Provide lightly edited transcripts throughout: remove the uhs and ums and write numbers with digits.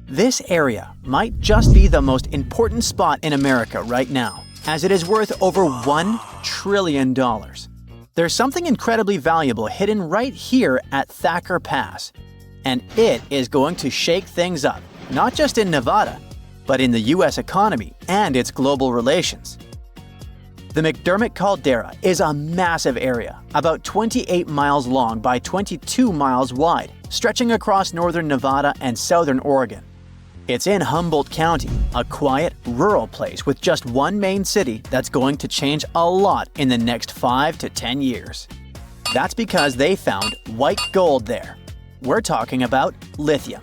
This area might just be the most important spot in America right now, as it is worth over $1 trillion. There's something incredibly valuable hidden right here at Thacker Pass, and it is going to shake things up, not just in Nevada, but in the US economy and its global relations. The McDermott Caldera is a massive area, about 28 miles long by 22 miles wide, stretching across northern Nevada and southern Oregon. It's in Humboldt County, a quiet, rural place with just one main city that's going to change a lot in the next 5 to 10 years. That's because they found white gold there. We're talking about lithium.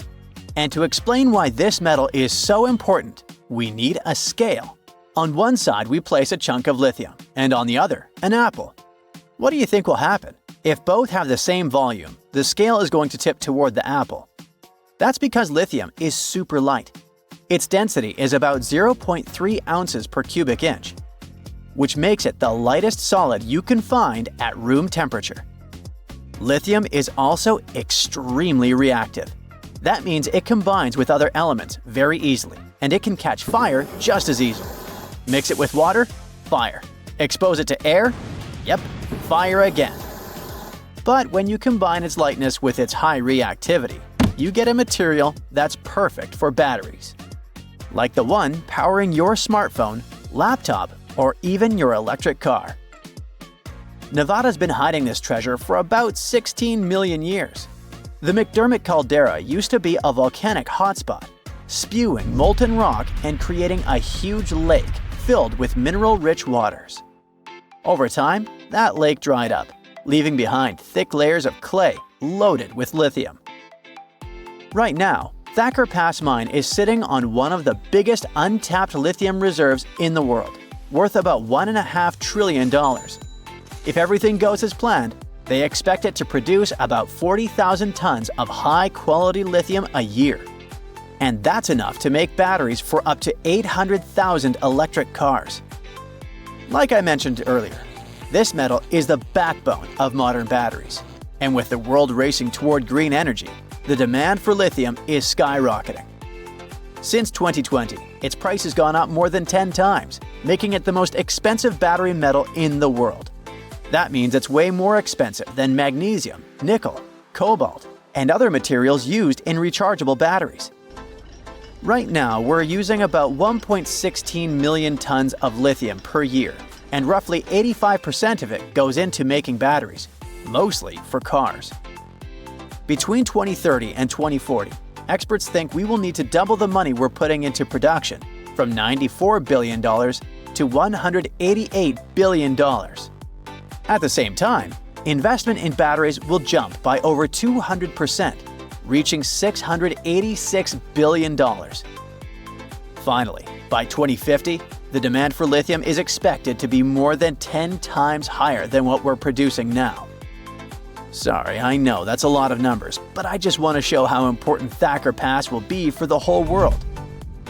And to explain why this metal is so important, we need a scale. On one side, we place a chunk of lithium, and on the other, an apple. What do you think will happen? If both have the same volume, the scale is going to tip toward the apple. That's because lithium is super light. Its density is about 0.3 ounces per cubic inch, which makes it the lightest solid you can find at room temperature. Lithium is also extremely reactive. That means it combines with other elements very easily, and it can catch fire just as easily. Mix it with water, fire. Expose it to air, yep, fire again. But when you combine its lightness with its high reactivity, you get a material that's perfect for batteries, like the one powering your smartphone, laptop, or even your electric car. Nevada's been hiding this treasure for about 16 million years. The McDermott Caldera used to be a volcanic hotspot, spewing molten rock and creating a huge lake filled with mineral-rich waters. Over time, that lake dried up, leaving behind thick layers of clay loaded with lithium. Right now, Thacker Pass mine is sitting on one of the biggest untapped lithium reserves in the world, worth about $1.5 trillion. If everything goes as planned, they expect it to produce about 40,000 tons of high-quality lithium a year. And that's enough to make batteries for up to 800,000 electric cars. Like I mentioned earlier, this metal is the backbone of modern batteries. And with the world racing toward green energy, the demand for lithium is skyrocketing. Since 2020, its price has gone up more than 10 times, making it the most expensive battery metal in the world. That means it's way more expensive than magnesium, nickel, cobalt, and other materials used in rechargeable batteries. Right now, we're using about 1.16 million tons of lithium per year, and roughly 85% of it goes into making batteries, mostly for cars. Between 2030 and 2040, experts think we will need to double the money we're putting into production, from $94 billion to $188 billion. At the same time, investment in batteries will jump by over 200%, reaching $686 billion. Finally, by 2050, the demand for lithium is expected to be more than 10 times higher than what we're producing now. Sorry, I know that's a lot of numbers, but I just want to show how important Thacker Pass will be for the whole world.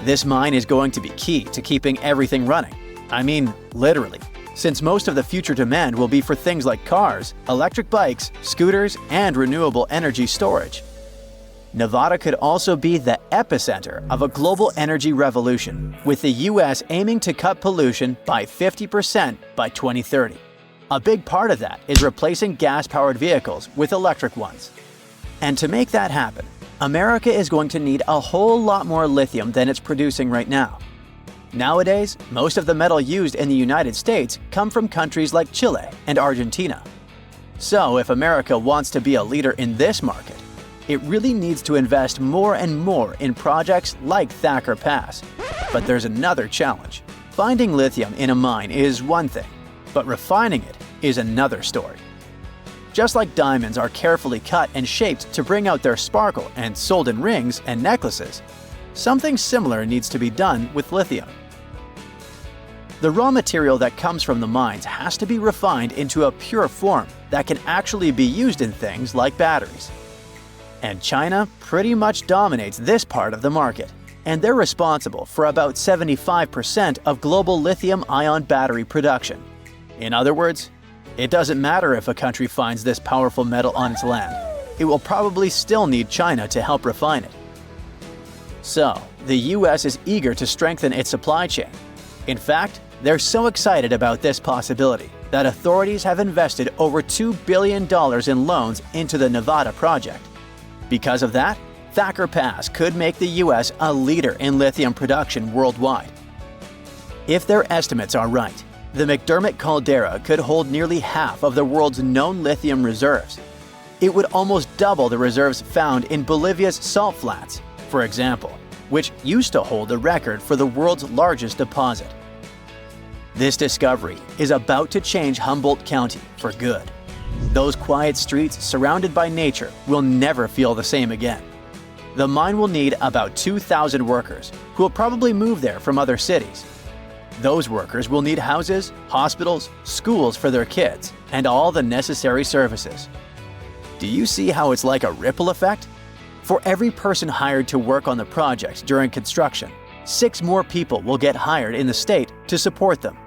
This mine is going to be key to keeping everything running. I mean, literally, since most of the future demand will be for things like cars, electric bikes, scooters, and renewable energy storage. Nevada could also be the epicenter of a global energy revolution, with the US aiming to cut pollution by 50% by 2030. A big part of that is replacing gas-powered vehicles with electric ones. And to make that happen, America is going to need a whole lot more lithium than it's producing right now. Nowadays, most of the metal used in the United States come from countries like Chile and Argentina. So if America wants to be a leader in this market, it really needs to invest more and more in projects like Thacker Pass. But there's another challenge. Finding lithium in a mine is one thing, but refining it is another story. Just like diamonds are carefully cut and shaped to bring out their sparkle and sold in rings and necklaces, something similar needs to be done with lithium. The raw material that comes from the mines has to be refined into a pure form that can actually be used in things like batteries. And China pretty much dominates this part of the market, and they're responsible for about 75% of global lithium-ion battery production. In other words, it doesn't matter if a country finds this powerful metal on its land, it will probably still need China to help refine it. So, the US is eager to strengthen its supply chain. In fact, they're so excited about this possibility that authorities have invested over $2 billion in loans into the Nevada project. Because of that, Thacker Pass could make the US a leader in lithium production worldwide. If their estimates are right, the McDermott caldera could hold nearly half of the world's known lithium reserves. It would almost double the reserves found in Bolivia's salt flats, for example, which used to hold the record for the world's largest deposit. This discovery is about to change Humboldt County for good. Those quiet streets surrounded by nature will never feel the same again. The mine will need about 2,000 workers who will probably move there from other cities. Those workers will need houses, hospitals, schools for their kids, and all the necessary services. Do you see how it's like a ripple effect? For every person hired to work on the project during construction, 6 more people will get hired in the state to support them.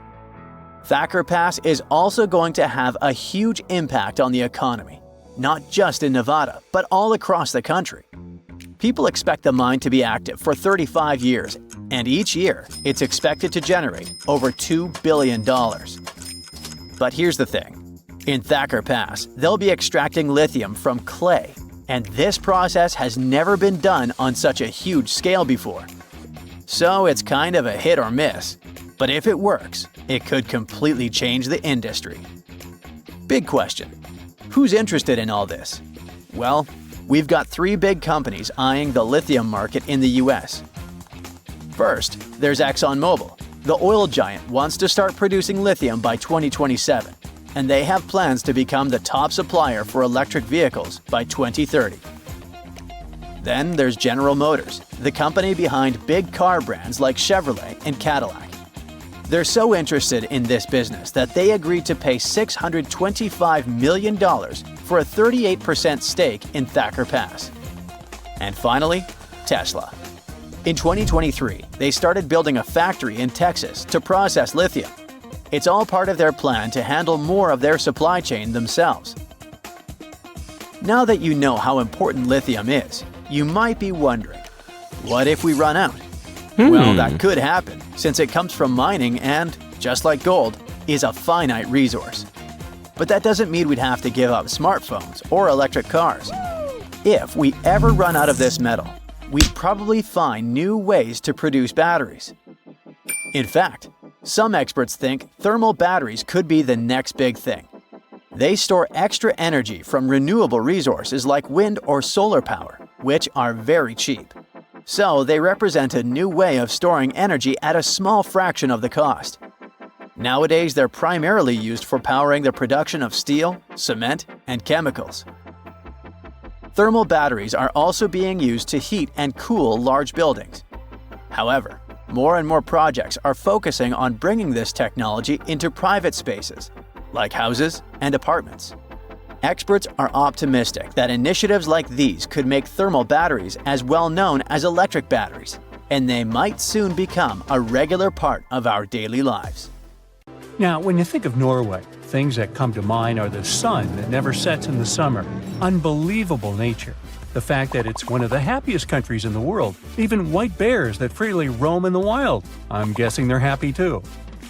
Thacker Pass is also going to have a huge impact on the economy, not just in Nevada, but all across the country. People expect the mine to be active for 35 years, and each year it's expected to generate over $2 billion. But here's the thing. In Thacker Pass, they'll be extracting lithium from clay, and this process has never been done on such a huge scale before. So it's kind of a hit or miss. But if it works, it could completely change the industry. Big question. Who's interested in all this? Well, we've got 3 big companies eyeing the lithium market in the US. First, there's ExxonMobil. The oil giant wants to start producing lithium by 2027, and they have plans to become the top supplier for electric vehicles by 2030. Then there's General Motors, the company behind big car brands like Chevrolet and Cadillac. They're so interested in this business that they agreed to pay $625 million for a 38% stake in Thacker Pass. And finally, Tesla. In 2023, they started building a factory in Texas to process lithium. It's all part of their plan to handle more of their supply chain themselves. Now that you know how important lithium is, you might be wondering, what if we run out? Well, that could happen, since it comes from mining and, just like gold, is a finite resource. But that doesn't mean we'd have to give up smartphones or electric cars. If we ever run out of this metal, we'd probably find new ways to produce batteries. In fact, some experts think thermal batteries could be the next big thing. They store extra energy from renewable resources like wind or solar power, which are very cheap. So they represent a new way of storing energy at a small fraction of the cost. Nowadays, they're primarily used for powering the production of steel, cement, and chemicals. Thermal batteries are also being used to heat and cool large buildings. However, more and more projects are focusing on bringing this technology into private spaces, like houses and apartments. Experts are optimistic that initiatives like these could make thermal batteries as well known as electric batteries, and they might soon become a regular part of our daily lives. Now, when you think of Norway, things that come to mind are the sun that never sets in the summer, unbelievable nature, the fact that it's one of the happiest countries in the world, even white bears that freely roam in the wild. I'm guessing they're happy too.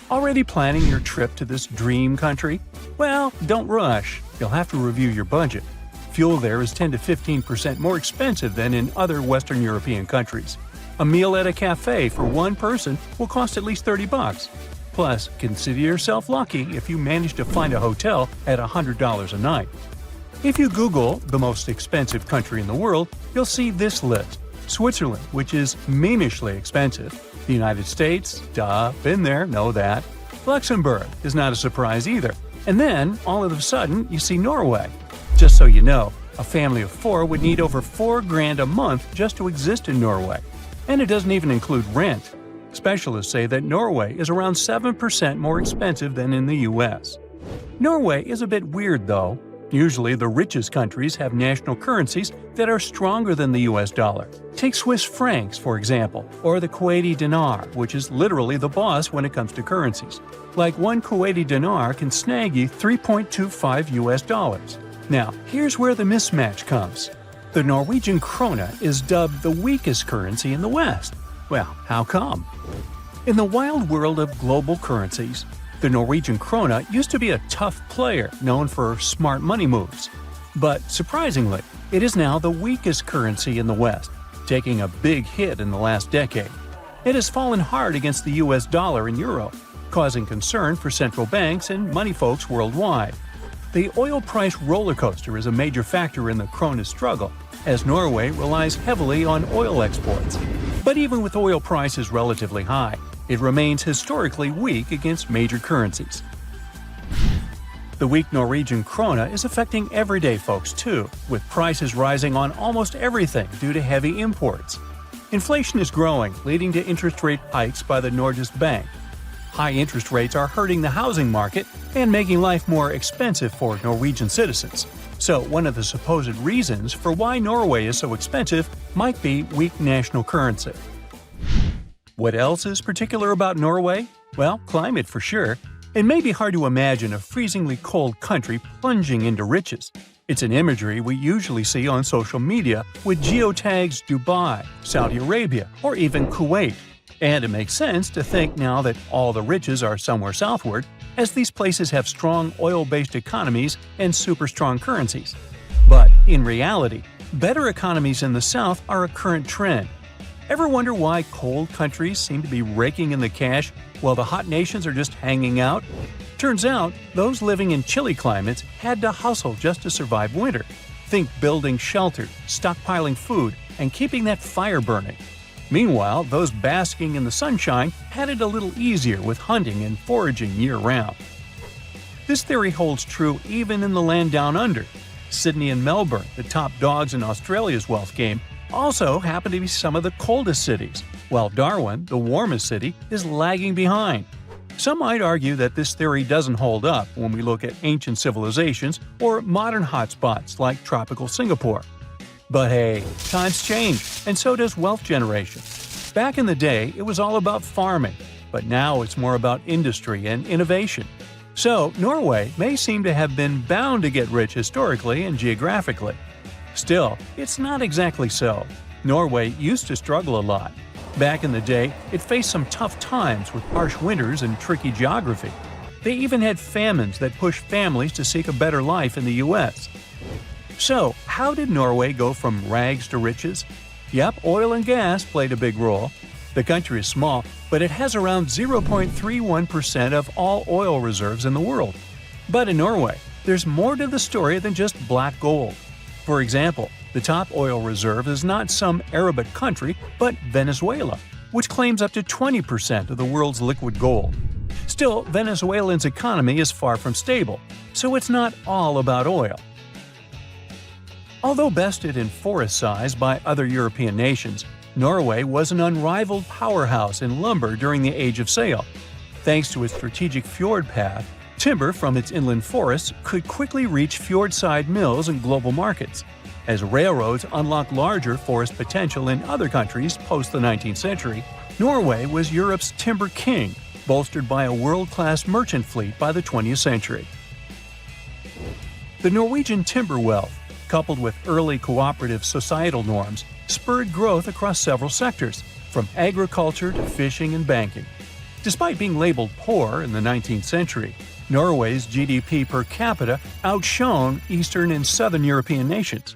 Already planning your trip to this dream country? Well, don't rush. You'll have to review your budget. Fuel there is 10 to 15% more expensive than in other Western European countries. A meal at a cafe for one person will cost at least $30. Plus, consider yourself lucky if you manage to find a hotel at $100 a night. If you Google the most expensive country in the world, you'll see this list. Switzerland, which is meanishly expensive. The United States, duh, been there, know that. Luxembourg is not a surprise either. And then, all of a sudden, you see Norway. Just so you know, a family of 4 would need over $4,000 a month just to exist in Norway. And it doesn't even include rent. Specialists say that Norway is around 7% more expensive than in the US. Norway is a bit weird though. Usually, the richest countries have national currencies that are stronger than the US dollar. Take Swiss francs, for example, or the Kuwaiti dinar, which is literally the boss when it comes to currencies. Like one Kuwaiti dinar can snag you $3.25 US. Now, here's where the mismatch comes. The Norwegian krone is dubbed the weakest currency in the West. Well, how come? In the wild world of global currencies, the Norwegian krone used to be a tough player known for smart money moves. But surprisingly, it is now the weakest currency in the West, taking a big hit in the last decade. It has fallen hard against the US dollar and euro, causing concern for central banks and money folks worldwide. The oil price roller coaster is a major factor in the krone's struggle, as Norway relies heavily on oil exports. But even with oil prices relatively high, it remains historically weak against major currencies. The weak Norwegian krone is affecting everyday folks too, with prices rising on almost everything due to heavy imports. Inflation is growing, leading to interest rate hikes by the Norges Bank. High interest rates are hurting the housing market and making life more expensive for Norwegian citizens. So, one of the supposed reasons for why Norway is so expensive might be weak national currency. What else is particular about Norway? Well, climate for sure. It may be hard to imagine a freezingly cold country plunging into riches. It's an imagery we usually see on social media with geotags Dubai, Saudi Arabia, or even Kuwait. And it makes sense to think now that all the riches are somewhere southward, as these places have strong oil-based economies and super strong currencies. But in reality, better economies in the south are a current trend. Ever wonder why cold countries seem to be raking in the cash while the hot nations are just hanging out? Turns out, those living in chilly climates had to hustle just to survive winter. Think building shelter, stockpiling food, and keeping that fire burning. Meanwhile, those basking in the sunshine had it a little easier with hunting and foraging year-round. This theory holds true even in the land down under. Sydney and Melbourne, the top dogs in Australia's wealth game, also happen to be some of the coldest cities, while Darwin, the warmest city, is lagging behind. Some might argue that this theory doesn't hold up when we look at ancient civilizations or modern hotspots like tropical Singapore. But hey, times change, and so does wealth generation. Back in the day, it was all about farming, but now it's more about industry and innovation. So, Norway may seem to have been bound to get rich historically and geographically. Still, it's not exactly so. Norway used to struggle a lot. Back in the day, it faced some tough times with harsh winters and tricky geography. They even had famines that pushed families to seek a better life in the US. So, how did Norway go from rags to riches? Yep, oil and gas played a big role. The country is small, but it has around 0.31% of all oil reserves in the world. But in Norway, there's more to the story than just black gold. For example, the top oil reserve is not some Arabic country, but Venezuela, which claims up to 20% of the world's liquid gold. Still, Venezuelans' economy is far from stable, so it's not all about oil. Although bested in forest size by other European nations, Norway was an unrivaled powerhouse in lumber during the Age of Sail. Thanks to its strategic fjord path, timber from its inland forests could quickly reach fjord-side mills and global markets. As railroads unlocked larger forest potential in other countries post the 19th century, Norway was Europe's timber king, bolstered by a world-class merchant fleet by the 20th century. The Norwegian timber wealth, coupled with early cooperative societal norms, spurred growth across several sectors, from agriculture to fishing and banking. Despite being labeled poor in the 19th century, Norway's GDP per capita outshone Eastern and Southern European nations.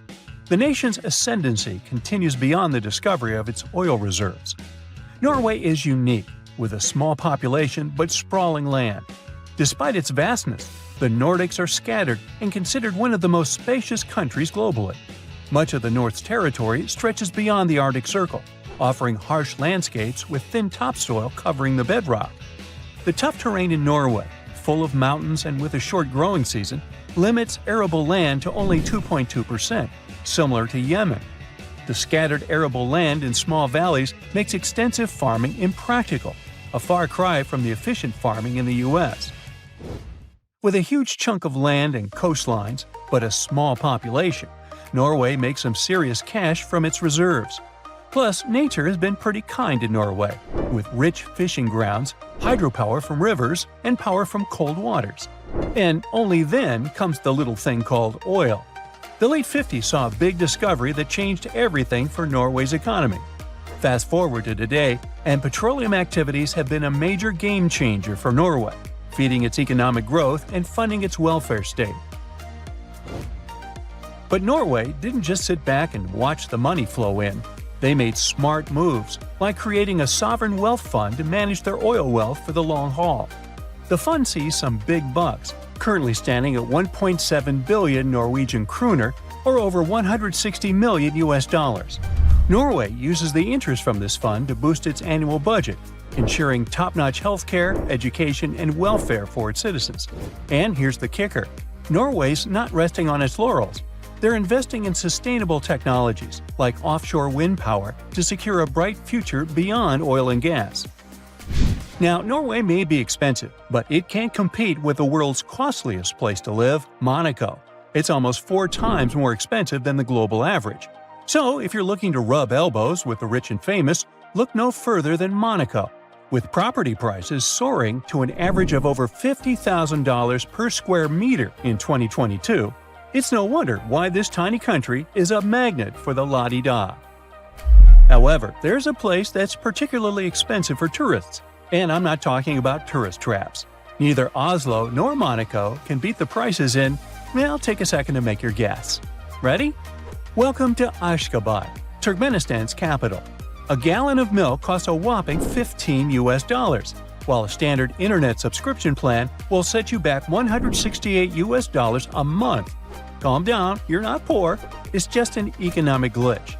The nation's ascendancy continues beyond the discovery of its oil reserves. Norway is unique, with a small population but sprawling land. Despite its vastness, the Nordics are scattered and considered one of the most spacious countries globally. Much of the North's territory stretches beyond the Arctic Circle, offering harsh landscapes with thin topsoil covering the bedrock. The tough terrain in Norway, full of mountains and with a short growing season, limits arable land to only 2.2%, similar to Yemen. The scattered arable land in small valleys makes extensive farming impractical, a far cry from the efficient farming in the U.S. With a huge chunk of land and coastlines, but a small population, Norway makes some serious cash from its reserves. Plus, nature has been pretty kind to Norway, with rich fishing grounds, hydropower from rivers, and power from cold waters. And only then comes the little thing called oil. The late 50s saw a big discovery that changed everything for Norway's economy. Fast forward to today, and petroleum activities have been a major game changer for Norway, feeding its economic growth and funding its welfare state. But Norway didn't just sit back and watch the money flow in. They made smart moves, like creating a sovereign wealth fund to manage their oil wealth for the long haul. The fund sees some big bucks, currently standing at 1.7 billion Norwegian kroner, or over 160 million US dollars. Norway uses the interest from this fund to boost its annual budget, ensuring top-notch healthcare, education, and welfare for its citizens. And here's the kicker: Norway's not resting on its laurels. They're investing in sustainable technologies, like offshore wind power, to secure a bright future beyond oil and gas. Now, Norway may be expensive, but it can't compete with the world's costliest place to live, Monaco. It's almost 4 times more expensive than the global average. So, if you're looking to rub elbows with the rich and famous, look no further than Monaco. With property prices soaring to an average of over $50,000 per square meter in 2022, it's no wonder why this tiny country is a magnet for the la-di-da. However, there's a place that's particularly expensive for tourists, and I'm not talking about tourist traps. Neither Oslo nor Monaco can beat the prices in, well, take a second to make your guess. Ready? Welcome to Ashgabat, Turkmenistan's capital. A gallon of milk costs a whopping $15 US, while a standard internet subscription plan will set you back $168 US a month. Calm down, you're not poor, it's just an economic glitch.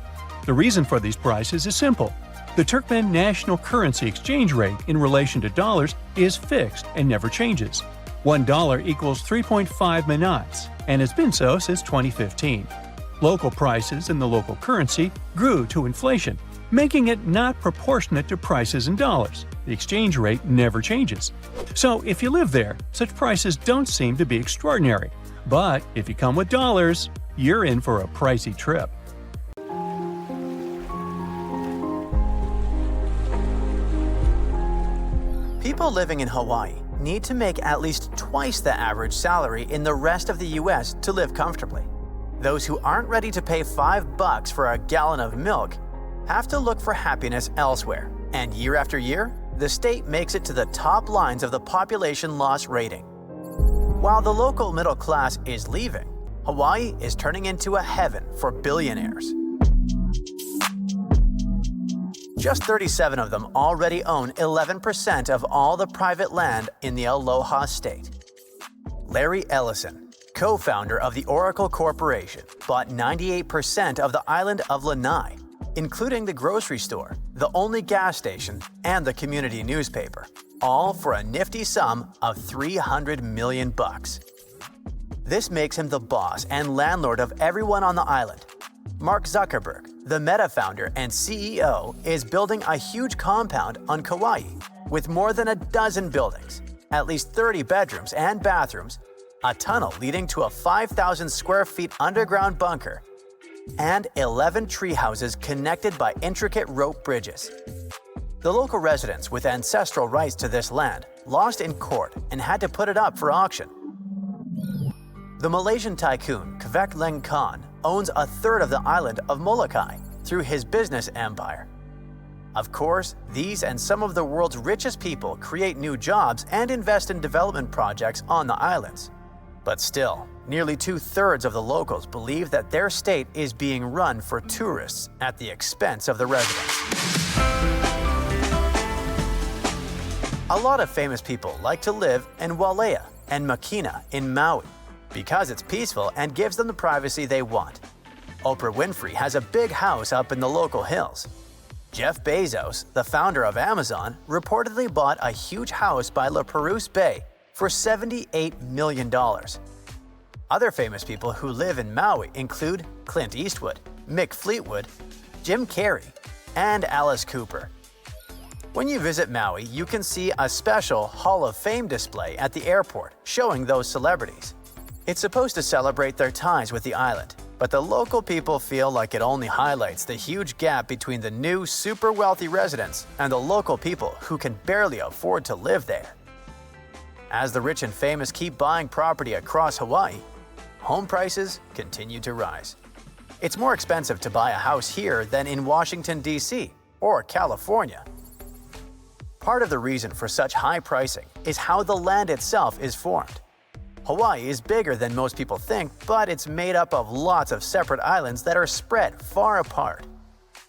The reason for these prices is simple. The Turkmen national currency exchange rate in relation to dollars is fixed and never changes. $1 equals 3.5 manats, and it's been so since 2015. Local prices in the local currency grew to inflation, making it not proportionate to prices in dollars. The exchange rate never changes. So if you live there, such prices don't seem to be extraordinary. But if you come with dollars, you're in for a pricey trip. People living in Hawaii need to make at least twice the average salary in the rest of the US to live comfortably. Those who aren't ready to pay $5 for a gallon of milk have to look for happiness elsewhere. And year after year, the state makes it to the top lines of the population loss rating. While the local middle class is leaving, Hawaii is turning into a heaven for billionaires. Just 37 of them already own 11% of all the private land in the Aloha state. Larry Ellison, co-founder of the Oracle Corporation, bought 98% of the island of Lanai, including the grocery store, the only gas station, and the community newspaper, all for a nifty sum of $300 million. This makes him the boss and landlord of everyone on the island. Mark Zuckerberg, the Meta founder and CEO, is building a huge compound on Kauai with more than a dozen buildings, at least 30 bedrooms and bathrooms, a tunnel leading to a 5,000 square feet underground bunker, and 11 tree houses connected by intricate rope bridges. The local residents with ancestral rights to this land lost in court and had to put it up for auction. The Malaysian tycoon Kvek Leng Khan owns a third of the island of Molokai through his business empire. Of course, these and some of the world's richest people create new jobs and invest in development projects on the islands. But still, nearly 2/3 of the locals believe that their state is being run for tourists at the expense of the residents. A lot of famous people like to live in Wailea and Makina in Maui because it's peaceful and gives them the privacy they want. Oprah Winfrey has a big house up in the local hills. Jeff Bezos, the founder of Amazon, reportedly bought a huge house by La Perouse Bay for $78 million. Other famous people who live in Maui include Clint Eastwood, Mick Fleetwood, Jim Carrey, and Alice Cooper. When you visit Maui, you can see a special Hall of Fame display at the airport showing those celebrities. It's supposed to celebrate their ties with the island, but the local people feel like it only highlights the huge gap between the new super wealthy residents and the local people who can barely afford to live there. As the rich and famous keep buying property across Hawaii, home prices continue to rise. It's more expensive to buy a house here than in Washington, D.C. or California. Part of the reason for such high pricing is how the land itself is formed. Hawaii is bigger than most people think, but it's made up of lots of separate islands that are spread far apart.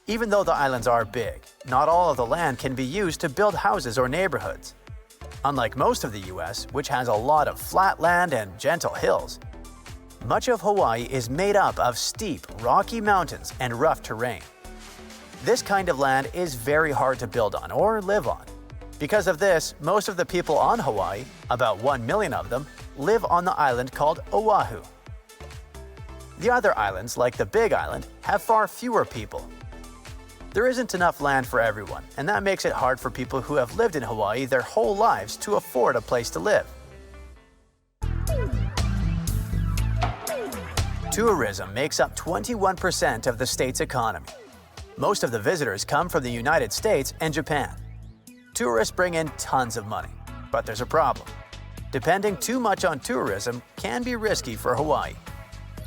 Even though the islands are big, not all of the land can be used to build houses or neighborhoods. Unlike most of the US, which has a lot of flat land and gentle hills, much of Hawaii is made up of steep, rocky mountains and rough terrain. This kind of land is very hard to build on or live on. Because of this, most of the people on Hawaii, about 1 million of them, live on the island called Oahu. The other islands, like the Big Island, have far fewer people. There isn't enough land for everyone, and that makes it hard for people who have lived in Hawaii their whole lives to afford a place to live. Tourism makes up 21% of the state's economy. Most of the visitors come from the United States and Japan. Tourists bring in tons of money, but there's a problem. Depending too much on tourism can be risky for Hawaii.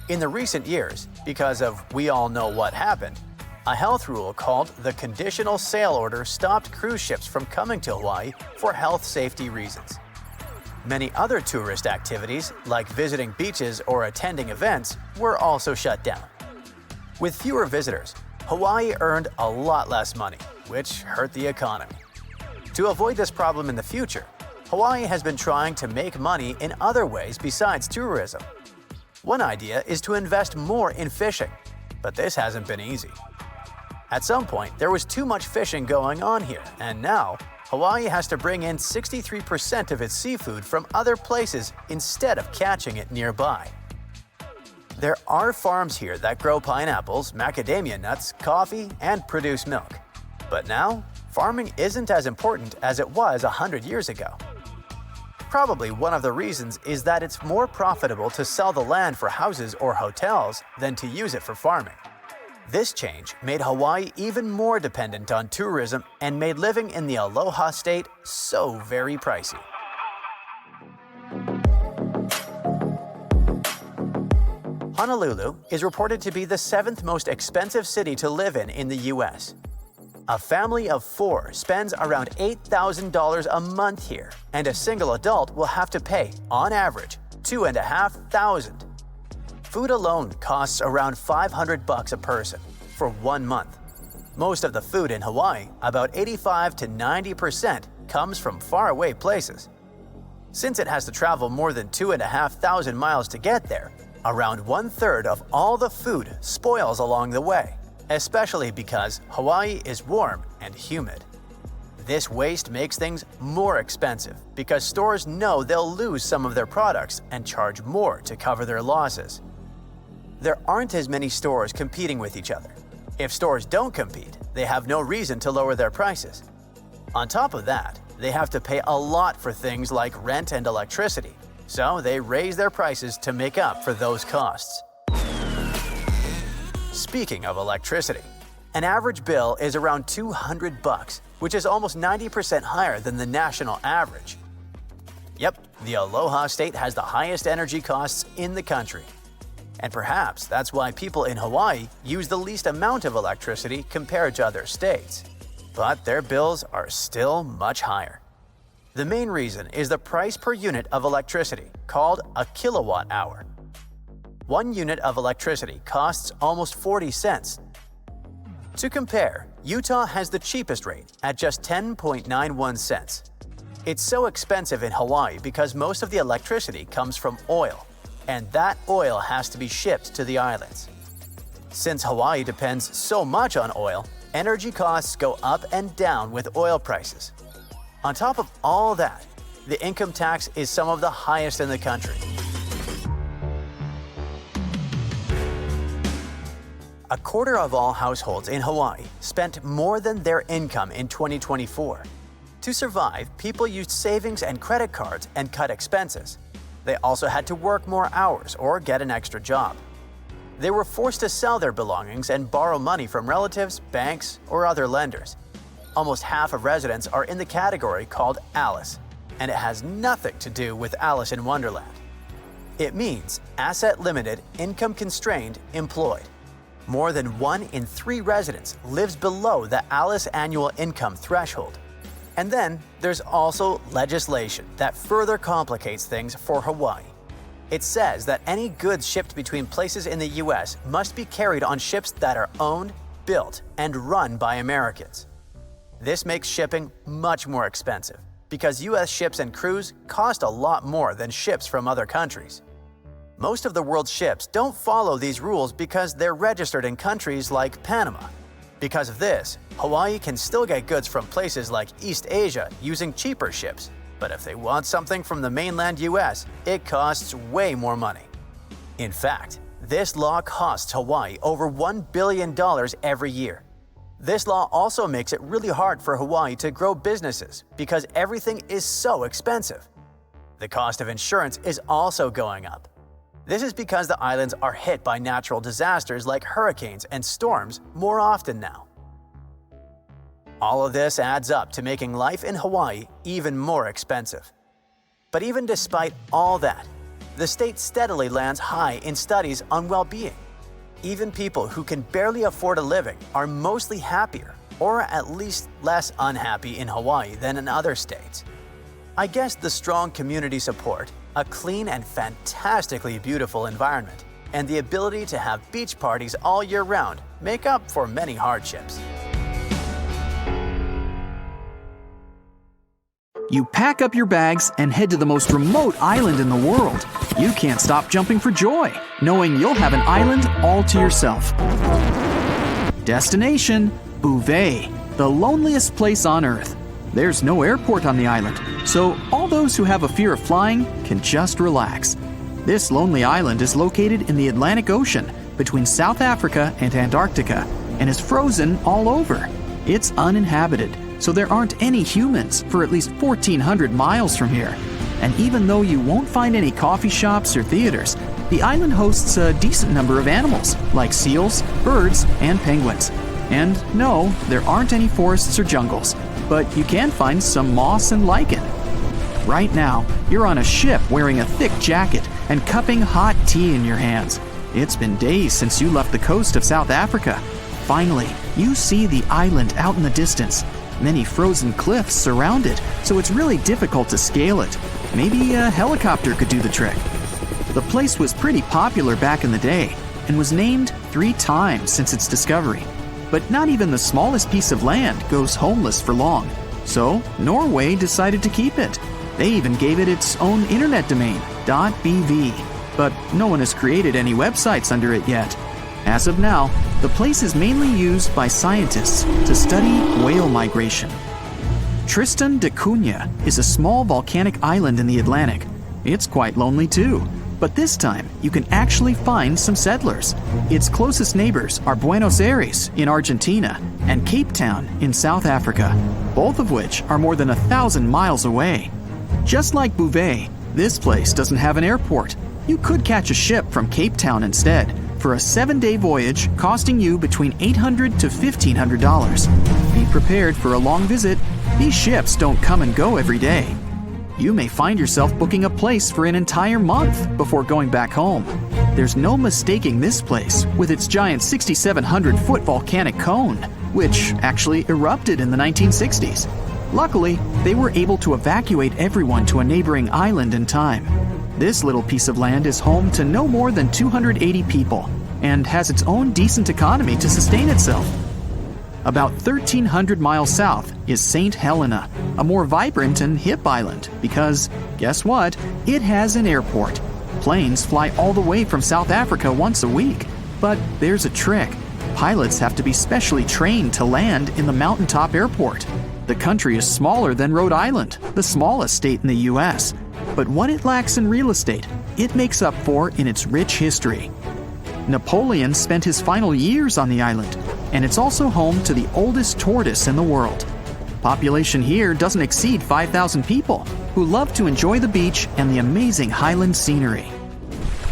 In the recent years, because of we all know what happened, a health rule called the Conditional Sail Order stopped cruise ships from coming to Hawaii for health safety reasons. Many other tourist activities, like visiting beaches or attending events, were also shut down. With fewer visitors, Hawaii earned a lot less money, which hurt the economy. To avoid this problem in the future, Hawaii has been trying to make money in other ways besides tourism. One idea is to invest more in fishing, but this hasn't been easy. At some point, there was too much fishing going on here, and now Hawaii has to bring in 63% of its seafood from other places instead of catching it nearby. There are farms here that grow pineapples, macadamia nuts, coffee, and produce milk. But now, farming isn't as important as it was 100 years ago. Probably one of the reasons is that it's more profitable to sell the land for houses or hotels than to use it for farming. This change made Hawaii even more dependent on tourism and made living in the Aloha State so very pricey. Honolulu is reported to be the 7th most expensive city to live in the US. A family of 4 spends around $8,000 a month here, and a single adult will have to pay, on average, $2,500. Food alone costs around $500 a person for 1 month. Most of the food in Hawaii, about 85 to 90%, comes from faraway places. Since it has to travel more than 2,500 miles to get there, around 1/3 of all the food spoils along the way, especially because Hawaii is warm and humid. This waste makes things more expensive because stores know they'll lose some of their products and charge more to cover their losses. There aren't as many stores competing with each other. If stores don't compete, they have no reason to lower their prices. On top of that, they have to pay a lot for things like rent and electricity, so they raise their prices to make up for those costs. Speaking of electricity, an average bill is around $200, which is almost 90% higher than the national average. Yep, the Aloha State has the highest energy costs in the country. And perhaps that's why people in Hawaii use the least amount of electricity compared to other states. But their bills are still much higher. The main reason is the price per unit of electricity, called a kilowatt hour. 1 unit of electricity costs almost 40 cents. To compare, Utah has the cheapest rate at just 10.91 cents. It's so expensive in Hawaii because most of the electricity comes from oil, and that oil has to be shipped to the islands. Since Hawaii depends so much on oil, energy costs go up and down with oil prices. On top of all that, the income tax is some of the highest in the country. A quarter of all households in Hawaii spent more than their income in 2024. To survive, people used savings and credit cards and cut expenses. They also had to work more hours or get an extra job. They were forced to sell their belongings and borrow money from relatives, banks, or other lenders. Almost half of residents are in the category called Alice, and it has nothing to do with Alice in Wonderland. It means asset-limited, income-constrained, employed. More than 1 in 3 residents lives below the ALICE annual income threshold. And then there's also legislation that further complicates things for Hawaii. It says that any goods shipped between places in the U.S. must be carried on ships that are owned, built, and run by Americans. This makes shipping much more expensive because U.S. ships and crews cost a lot more than ships from other countries. Most of the world's ships don't follow these rules because they're registered in countries like Panama. Because of this, Hawaii can still get goods from places like East Asia using cheaper ships. But if they want something from the mainland US, it costs way more money. In fact, this law costs Hawaii over $1 billion every year. This law also makes it really hard for Hawaii to grow businesses because everything is so expensive. The cost of insurance is also going up. This is because the islands are hit by natural disasters like hurricanes and storms more often now. All of this adds up to making life in Hawaii even more expensive. But even despite all that, the state steadily lands high in studies on well-being. Even people who can barely afford a living are mostly happier, or at least less unhappy in Hawaii than in other states. I guess the strong community support, a clean and fantastically beautiful environment, and the ability to have beach parties all year round make up for many hardships. You pack up your bags and head to the most remote island in the world. You can't stop jumping for joy, knowing you'll have an island all to yourself. Destination: Bouvet, the loneliest place on Earth. There's no airport on the island, so all those who have a fear of flying can just relax. This lonely island is located in the Atlantic Ocean between South Africa and Antarctica and is frozen all over. It's uninhabited, so there aren't any humans for at least 1,400 miles from here. And even though you won't find any coffee shops or theaters, the island hosts a decent number of animals, like seals, birds, and penguins. And no, there aren't any forests or jungles, but you can find some moss and lichen. Right now, you're on a ship wearing a thick jacket and cupping hot tea in your hands. It's been days since you left the coast of South Africa. Finally, you see the island out in the distance. Many frozen cliffs surround it, so it's really difficult to scale it. Maybe a helicopter could do the trick. The place was pretty popular back in the day and was named 3 times since its discovery. But not even the smallest piece of land goes homeless for long. So Norway decided to keep it. They even gave it its own internet domain, .bv. But no one has created any websites under it yet. As of now, the place is mainly used by scientists to study whale migration. Tristan da Cunha is a small volcanic island in the Atlantic. It's quite lonely too, but this time you can actually find some settlers. Its closest neighbors are Buenos Aires in Argentina and Cape Town in South Africa, both of which are more than 1,000 miles away. Just like Bouvet, this place doesn't have an airport. You could catch a ship from Cape Town instead, for a 7-day voyage costing you between $800 to $1,500. Be prepared for a long visit. These ships don't come and go every day. You may find yourself booking a place for an entire month before going back home. There's no mistaking this place with its giant 6,700-foot volcanic cone, which actually erupted in the 1960s. Luckily, they were able to evacuate everyone to a neighboring island in time. This little piece of land is home to no more than 280 people and has its own decent economy to sustain itself. About 1,300 miles south is St. Helena, a more vibrant and hip island because, guess what? It has an airport. Planes fly all the way from South Africa once a week. But there's a trick. Pilots have to be specially trained to land in the mountaintop airport. The country is smaller than Rhode Island, the smallest state in the U.S., but what it lacks in real estate, it makes up for in its rich history. Napoleon spent his final years on the island, and it's also home to the oldest tortoise in the world. Population here doesn't exceed 5,000 people, who love to enjoy the beach and the amazing highland scenery.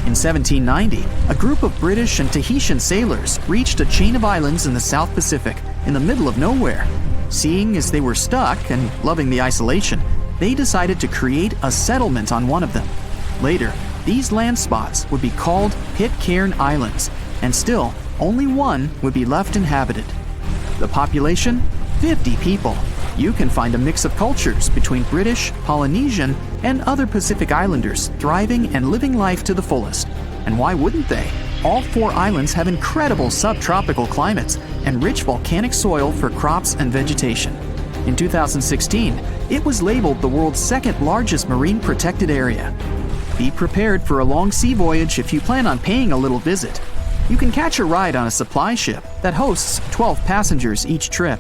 In 1790, a group of British and Tahitian sailors reached a chain of islands in the South Pacific, in the middle of nowhere. Seeing as they were stuck and loving the isolation, they decided to create a settlement on one of them. Later, These land spots would be called Pitcairn Islands, and still, only one would be left inhabited. The population? 50 people. You can find a mix of cultures between British, Polynesian, and other Pacific Islanders thriving and living life to the fullest. And why wouldn't they? All 4 islands have incredible subtropical climates and rich volcanic soil for crops and vegetation. In 2016, it was labeled the world's 2nd largest marine protected area. Be prepared for a long sea voyage if you plan on paying a little visit. You can catch a ride on a supply ship that hosts 12 passengers each trip.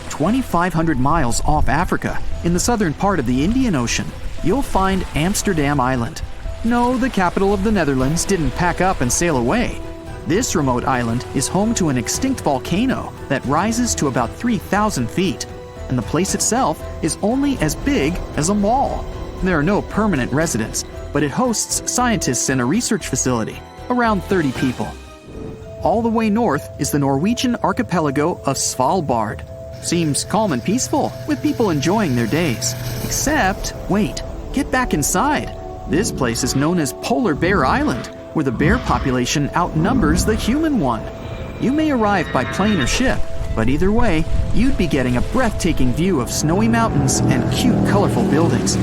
2,500 miles off Africa, in the southern part of the Indian Ocean, you'll find Amsterdam Island. No, the capital of the Netherlands didn't pack up and sail away. This remote island is home to an extinct volcano that rises to about 3,000 feet, and the place itself is only as big as a mall. There are no permanent residents, but it hosts scientists and a research facility, around 30 people. All the way north is the Norwegian archipelago of Svalbard. Seems calm and peaceful, with people enjoying their days. Except, wait, get back inside. This place is known as Polar Bear Island, where the bear population outnumbers the human one. You may arrive by plane or ship, but either way, you'd be getting a breathtaking view of snowy mountains and cute, colorful buildings.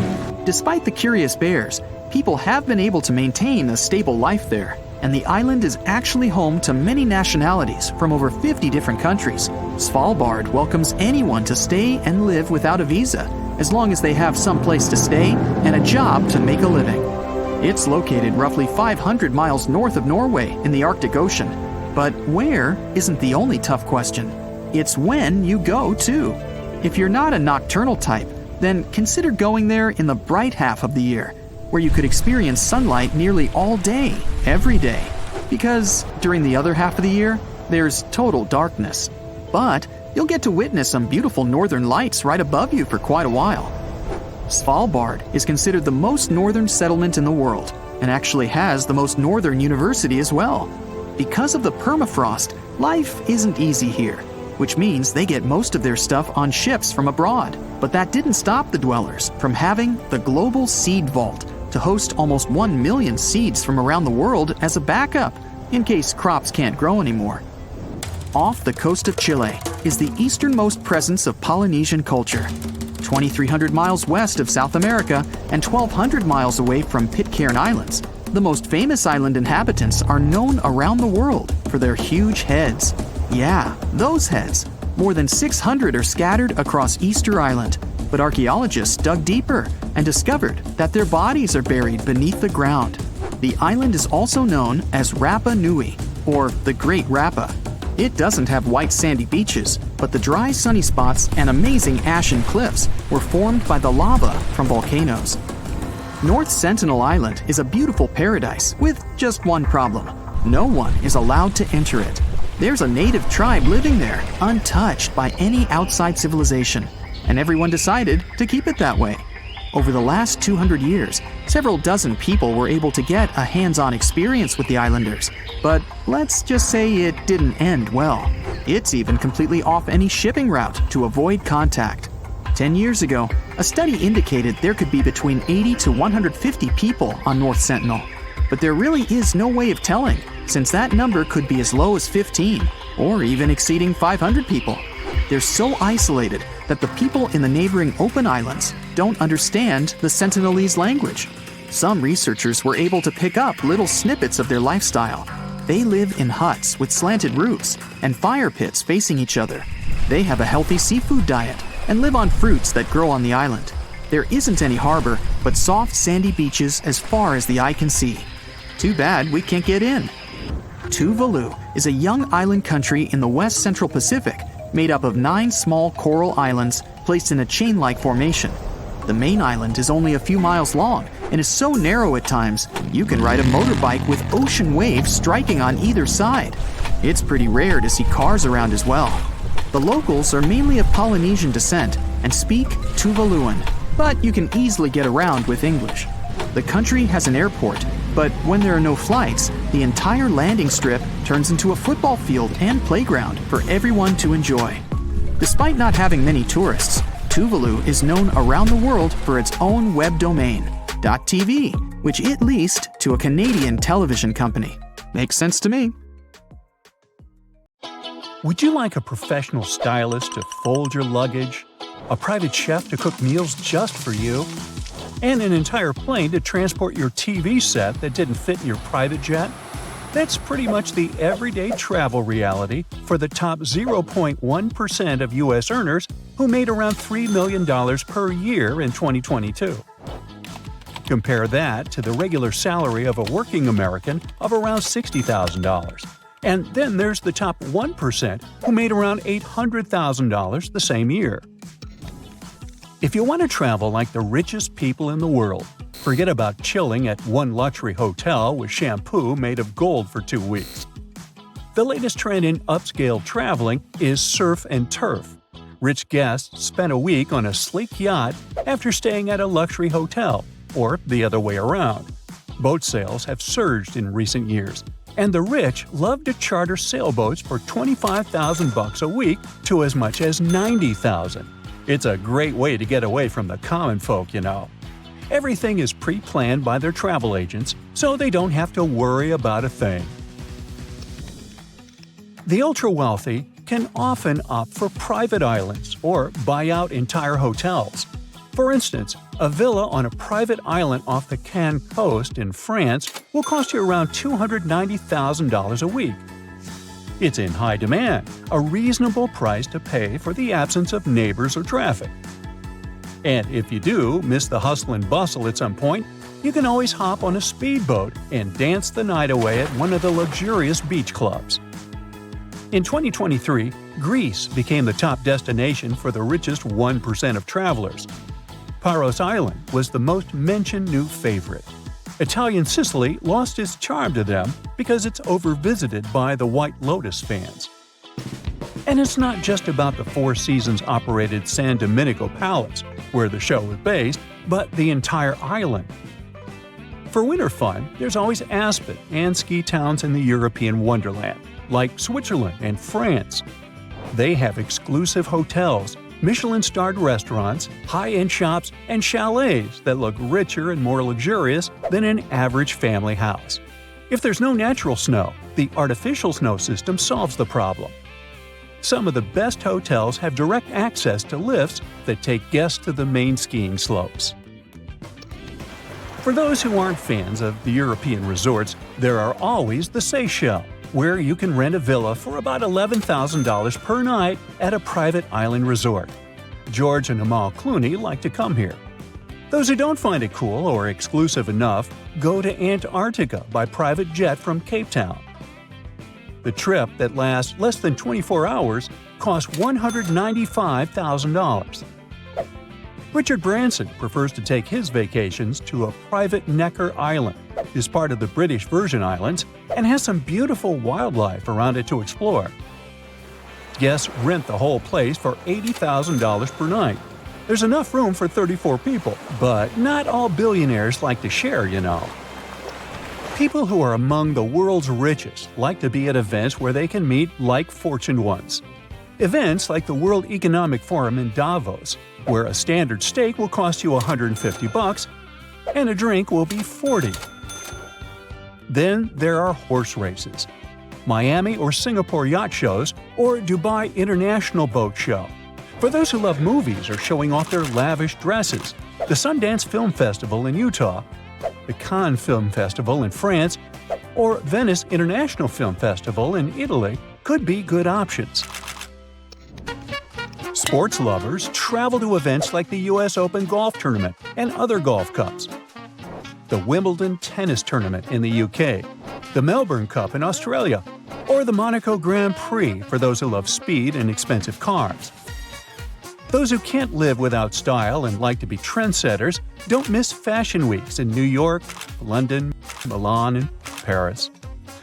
Despite the curious bears, people have been able to maintain a stable life there, and the island is actually home to many nationalities from over 50 different countries. Svalbard welcomes anyone to stay and live without a visa, as long as they have some place to stay and a job to make a living. It's located roughly 500 miles north of Norway in the Arctic Ocean. But where isn't the only tough question. It's when you go, too. If you're not a nocturnal type, then consider going there in the bright half of the year, where you could experience sunlight nearly all day, every day. Because during the other half of the year, there's total darkness. But you'll get to witness some beautiful northern lights right above you for quite a while. Svalbard is considered the most northern settlement in the world, and actually has the most northern university as well. Because of the permafrost, life isn't easy here, which means they get most of their stuff on ships from abroad. But that didn't stop the dwellers from having the global seed vault to host almost 1 million seeds from around the world as a backup, in case crops can't grow anymore. Off the coast of Chile is the easternmost presence of Polynesian culture. 2,300 miles west of South America and 1,200 miles away from Pitcairn Islands, the most famous island inhabitants are known around the world for their huge heads. Yeah, those heads. More than 600 are scattered across Easter Island, but archaeologists dug deeper and discovered that their bodies are buried beneath the ground. The island is also known as Rapa Nui, or the Great Rapa. It doesn't have white sandy beaches, but the dry sunny spots and amazing ashen cliffs were formed by the lava from volcanoes. North Sentinel Island is a beautiful paradise with just one problem. No one is allowed to enter it. There's a native tribe living there, untouched by any outside civilization, and everyone decided to keep it that way. Over the last 200 years, several dozen people were able to get a hands-on experience with the islanders, but let's just say it didn't end well. It's even completely off any shipping route to avoid contact. 10 years ago, a study indicated there could be between 80 to 150 people on North Sentinel, but there really is no way of telling, since that number could be as low as 15, or even exceeding 500 people. They're so isolated that the people in the neighboring open islands don't understand the Sentinelese language. Some researchers were able to pick up little snippets of their lifestyle. They live in huts with slanted roofs and fire pits facing each other. They have a healthy seafood diet and live on fruits that grow on the island. There isn't any harbor, but soft sandy beaches as far as the eye can see. Too bad we can't get in. Tuvalu is a young island country in the west central Pacific, made up of 9 small coral islands placed in a chain-like formation. The main island is only a few miles long and is so narrow at times, you can ride a motorbike with ocean waves striking on either side. It's pretty rare to see cars around as well. The locals are mainly of Polynesian descent and speak Tuvaluan, but you can easily get around with English. The country has an airport, but when there are no flights, the entire landing strip turns into a football field and playground for everyone to enjoy. Despite not having many tourists, Tuvalu is known around the world for its own web domain. untapped.tv, which it leased to a Canadian television company. Makes sense to me. Would you like a professional stylist to fold your luggage, a private chef to cook meals just for you, and an entire plane to transport your TV set that didn't fit in your private jet? That's pretty much the everyday travel reality for the top 0.1% of U.S. earners who made around $3 million per year in 2022. Compare that to the regular salary of a working American of around $60,000. And then there's the top 1% who made around $800,000 the same year. If you want to travel like the richest people in the world, forget about chilling at one luxury hotel with shampoo made of gold for 2 weeks. The latest trend in upscale traveling is surf and turf. Rich guests spend a week on a sleek yacht after staying at a luxury hotel, or the other way around. Boat sales have surged in recent years, and the rich love to charter sailboats for $25,000 a week to as much as $90,000. It's a great way to get away from the common folk, you know. Everything is pre-planned by their travel agents, so they don't have to worry about a thing. The ultra-wealthy can often opt for private islands or buy out entire hotels. For instance, a villa on a private island off the Cannes coast in France will cost you around $290,000 a week. It's in high demand, a reasonable price to pay for the absence of neighbors or traffic. And if you do miss the hustle and bustle at some point, you can always hop on a speedboat and dance the night away at one of the luxurious beach clubs. In 2023, Greece became the top destination for the richest 1% of travelers. Paros Island was the most mentioned new favorite. Italian Sicily lost its charm to them because it's overvisited by the White Lotus fans. And it's not just about the Four Seasons-operated San Domenico Palace, where the show is based, but the entire island. For winter fun, there's always Aspen and ski towns in the European wonderland, like Switzerland and France. They have exclusive hotels, Michelin-starred restaurants, high-end shops, and chalets that look richer and more luxurious than an average family house. If there's no natural snow, the artificial snow system solves the problem. Some of the best hotels have direct access to lifts that take guests to the main skiing slopes. For those who aren't fans of the European resorts, there are always the Seychelles, where you can rent a villa for about $11,000 per night at a private island resort. George and Amal Clooney like to come here. Those who don't find it cool or exclusive enough go to Antarctica by private jet from Cape Town. The trip that lasts less than 24 hours costs $195,000. Richard Branson prefers to take his vacations to a private Necker Island, is part of the British Virgin Islands, and has some beautiful wildlife around it to explore. Guests rent the whole place for $80,000 per night. There's enough room for 34 people, but not all billionaires like to share, you know. People who are among the world's richest like to be at events where they can meet like-fortuned ones. Events like the World Economic Forum in Davos, where a standard steak will cost you $150 and a drink will be $40. Then there are horse races, Miami or Singapore yacht shows, or Dubai International Boat Show. For those who love movies or showing off their lavish dresses, the Sundance Film Festival in Utah, the Cannes Film Festival in France, or Venice International Film Festival in Italy could be good options. Sports lovers travel to events like the US Open Golf Tournament and other golf cups, the Wimbledon Tennis Tournament in the UK, the Melbourne Cup in Australia, or the Monaco Grand Prix for those who love speed and expensive cars. Those who can't live without style and like to be trendsetters don't miss fashion weeks in New York, London, Milan, and Paris.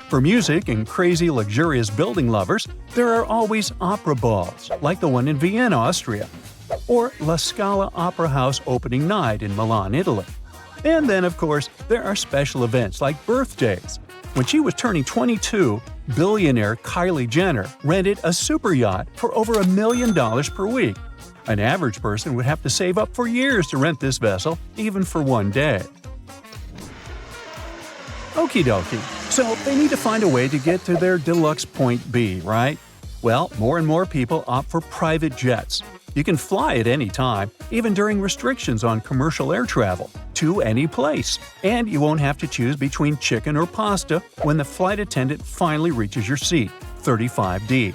For music and crazy luxurious building lovers, there are always opera balls, like the one in Vienna, Austria, or La Scala Opera House opening night in Milan, Italy. And then, of course, there are special events like birthdays. When she was turning 22, billionaire Kylie Jenner rented a super yacht for over $1 million per week. An average person would have to save up for years to rent this vessel, even for one day. Okie dokie. So they need to find a way to get to their deluxe point B, right? Well, more and more people opt for private jets. You can fly at any time, even during restrictions on commercial air travel, to any place. And you won't have to choose between chicken or pasta when the flight attendant finally reaches your seat, 35D.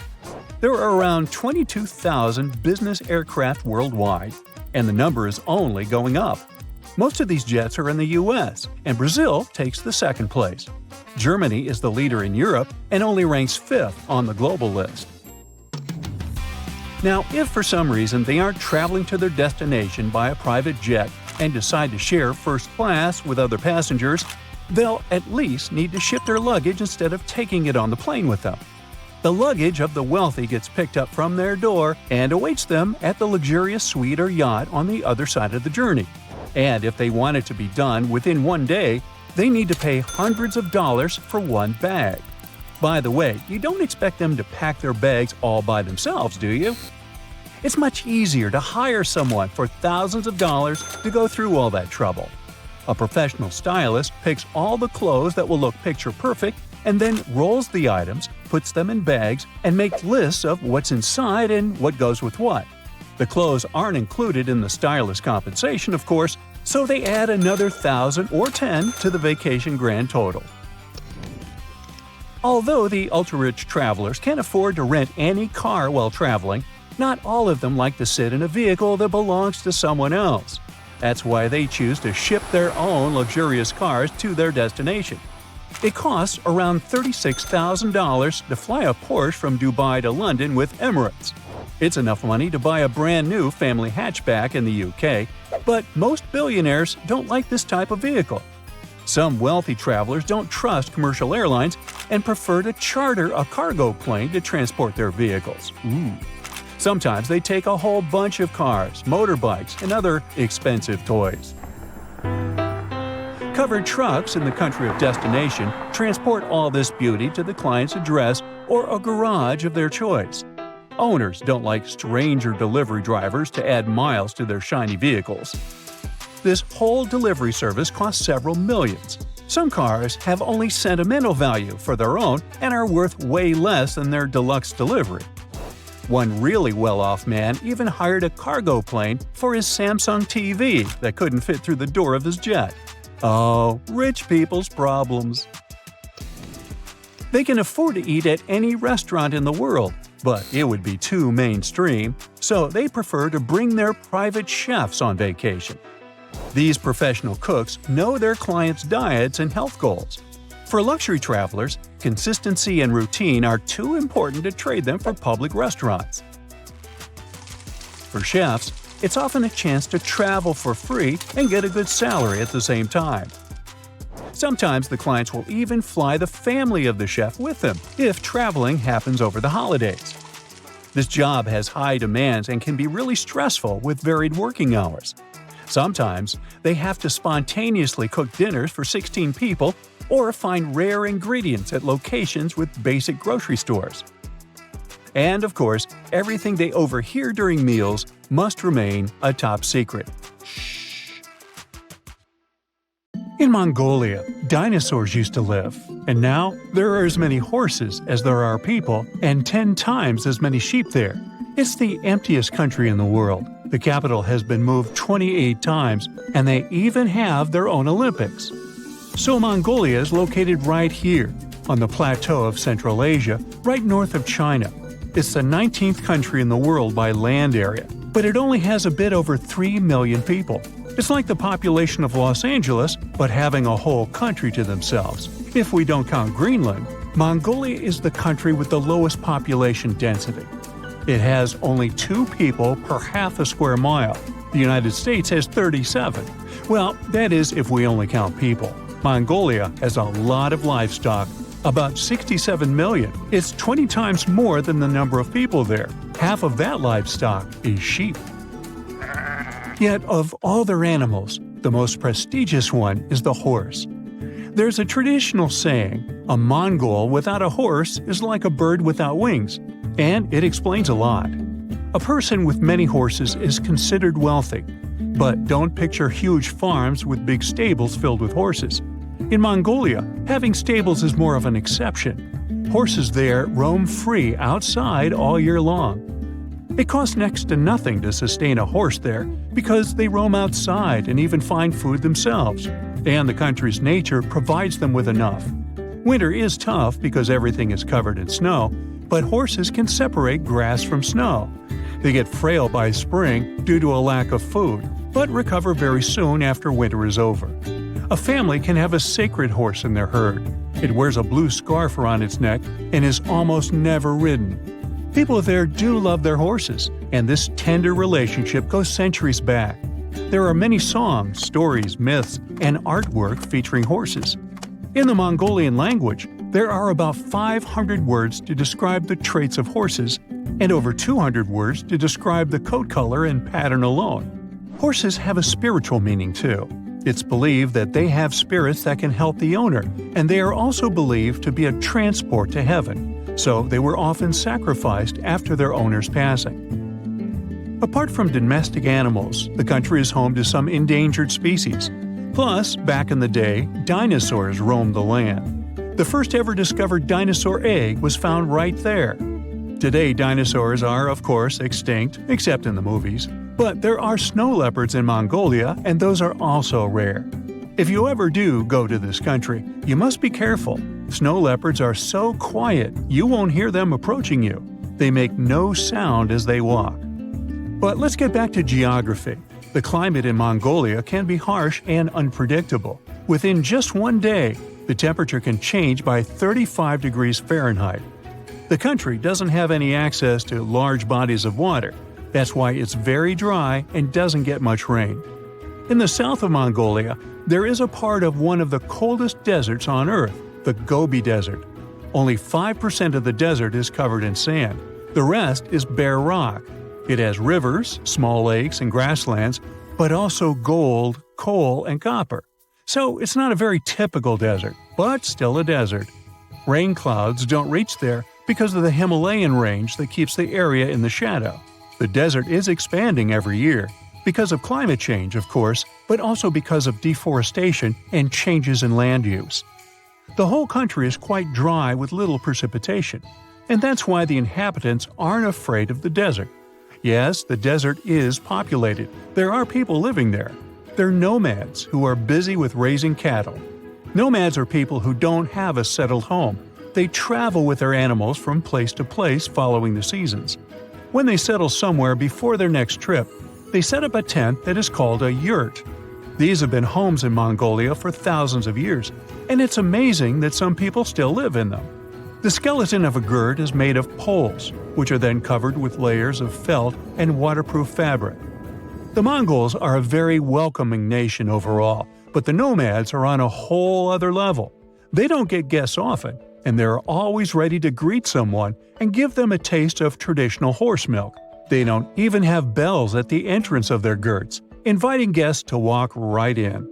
There are around 22,000 business aircraft worldwide, and the number is only going up. Most of these jets are in the US, and Brazil takes the second place. Germany is the leader in Europe and only ranks 5th on the global list. Now, if for some reason they aren't traveling to their destination by a private jet and decide to share first class with other passengers, they'll at least need to ship their luggage instead of taking it on the plane with them. The luggage of the wealthy gets picked up from their door and awaits them at the luxurious suite or yacht on the other side of the journey. And if they want it to be done within one day, they need to pay hundreds of dollars for one bag. By the way, you don't expect them to pack their bags all by themselves, do you? It's much easier to hire someone for thousands of dollars to go through all that trouble. A professional stylist picks all the clothes that will look picture perfect and then rolls the items, puts them in bags, and makes lists of what's inside and what goes with what. The clothes aren't included in the stylist compensation, of course, so they add another 1,000 or 10 to the vacation grand total. Although the ultra-rich travelers can afford to rent any car while traveling, not all of them like to sit in a vehicle that belongs to someone else. That's why they choose to ship their own luxurious cars to their destination. It costs around $36,000 to fly a Porsche from Dubai to London with Emirates. It's enough money to buy a brand new family hatchback in the UK, but most billionaires don't like this type of vehicle. Some wealthy travelers don't trust commercial airlines and prefer to charter a cargo plane to transport their vehicles. Sometimes they take a whole bunch of cars, motorbikes, and other expensive toys. Covered trucks in the country of destination transport all this beauty to the client's address or a garage of their choice. Owners don't like stranger delivery drivers to add miles to their shiny vehicles. This whole delivery service costs several millions. Some cars have only sentimental value for their own and are worth way less than their deluxe delivery. One really well-off man even hired a cargo plane for his Samsung TV that couldn't fit through the door of his jet. Oh, rich people's problems. They can afford to eat at any restaurant in the world, but it would be too mainstream, so they prefer to bring their private chefs on vacation. These professional cooks know their clients' diets and health goals. For luxury travelers, consistency and routine are too important to trade them for public restaurants. For chefs, it's often a chance to travel for free and get a good salary at the same time. Sometimes the clients will even fly the family of the chef with them if traveling happens over the holidays. This job has high demands and can be really stressful with varied working hours. Sometimes they have to spontaneously cook dinners for 16 people or find rare ingredients at locations with basic grocery stores. And of course, everything they overhear during meals must remain a top secret. In Mongolia, dinosaurs used to live, and now there are as many horses as there are people and 10 times as many sheep there. It's the emptiest country in the world. The capital has been moved 28 times, and they even have their own Olympics. So Mongolia is located right here, on the plateau of Central Asia, right north of China. It's the 19th country in the world by land area, but it only has a bit over 3 million people. It's like the population of Los Angeles, but having a whole country to themselves. If we don't count Greenland, Mongolia is the country with the lowest population density. It has only 2 people per half a square mile. The United States has 37. Well, that is if we only count people. Mongolia has a lot of livestock, about 67 million. It's 20 times more than the number of people there. Half of that livestock is sheep. Yet of all their animals, the most prestigious one is the horse. There's a traditional saying, a Mongol without a horse is like a bird without wings, and it explains a lot. A person with many horses is considered wealthy, but don't picture huge farms with big stables filled with horses. In Mongolia, having stables is more of an exception. Horses there roam free outside all year long. It costs next to nothing to sustain a horse there because they roam outside and even find food themselves, and the country's nature provides them with enough. Winter is tough because everything is covered in snow, but horses can separate grass from snow. They get frail by spring due to a lack of food, but recover very soon after winter is over. A family can have a sacred horse in their herd. It wears a blue scarf around its neck and is almost never ridden. People there do love their horses, and this tender relationship goes centuries back. There are many songs, stories, myths, and artwork featuring horses. In the Mongolian language, there are about 500 words to describe the traits of horses, and over 200 words to describe the coat color and pattern alone. Horses have a spiritual meaning too. It's believed that they have spirits that can help the owner, and they are also believed to be a transport to heaven, so they were often sacrificed after their owner's passing. Apart from domestic animals, the country is home to some endangered species. Plus, back in the day, dinosaurs roamed the land. The first ever discovered dinosaur egg was found right there. Today, dinosaurs are, of course, extinct, except in the movies. But there are snow leopards in Mongolia, and those are also rare. If you ever do go to this country, you must be careful. Snow leopards are so quiet, you won't hear them approaching you. They make no sound as they walk. But let's get back to geography. The climate in Mongolia can be harsh and unpredictable. Within just one day, the temperature can change by 35 degrees Fahrenheit. The country doesn't have any access to large bodies of water. That's why it's very dry and doesn't get much rain. In the south of Mongolia, there is a part of one of the coldest deserts on Earth, the Gobi Desert. Only 5% of the desert is covered in sand. The rest is bare rock. It has rivers, small lakes, and grasslands, but also gold, coal, and copper. So it's not a very typical desert, but still a desert. Rain clouds don't reach there because of the Himalayan range that keeps the area in the shadow. The desert is expanding every year, because of climate change, of course, but also because of deforestation and changes in land use. The whole country is quite dry with little precipitation, and that's why the inhabitants aren't afraid of the desert. Yes, the desert is populated. There are people living there. They're nomads who are busy with raising cattle. Nomads are people who don't have a settled home. They travel with their animals from place to place following the seasons. When they settle somewhere before their next trip, they set up a tent that is called a yurt. These have been homes in Mongolia for thousands of years, and it's amazing that some people still live in them. The skeleton of a yurt is made of poles, which are then covered with layers of felt and waterproof fabric. The Mongols are a very welcoming nation overall, but the nomads are on a whole other level. They don't get guests often, and they're always ready to greet someone and give them a taste of traditional horse milk. They don't even have bells at the entrance of their yurts, inviting guests to walk right in.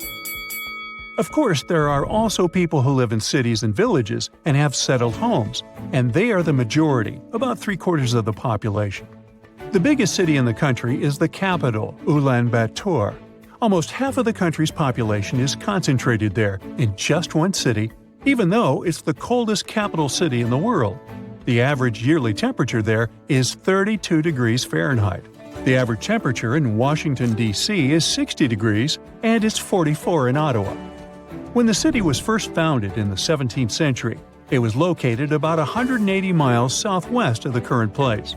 Of course, there are also people who live in cities and villages and have settled homes, and they are the majority, about 3/4 of the population. The biggest city in the country is the capital, Ulaanbaatar. Almost half of the country's population is concentrated there in just one city, even though it's the coldest capital city in the world. The average yearly temperature there is 32 degrees Fahrenheit. The average temperature in Washington, D.C. is 60 degrees, and it's 44 in Ottawa. When the city was first founded in the 17th century, it was located about 180 miles southwest of the current place.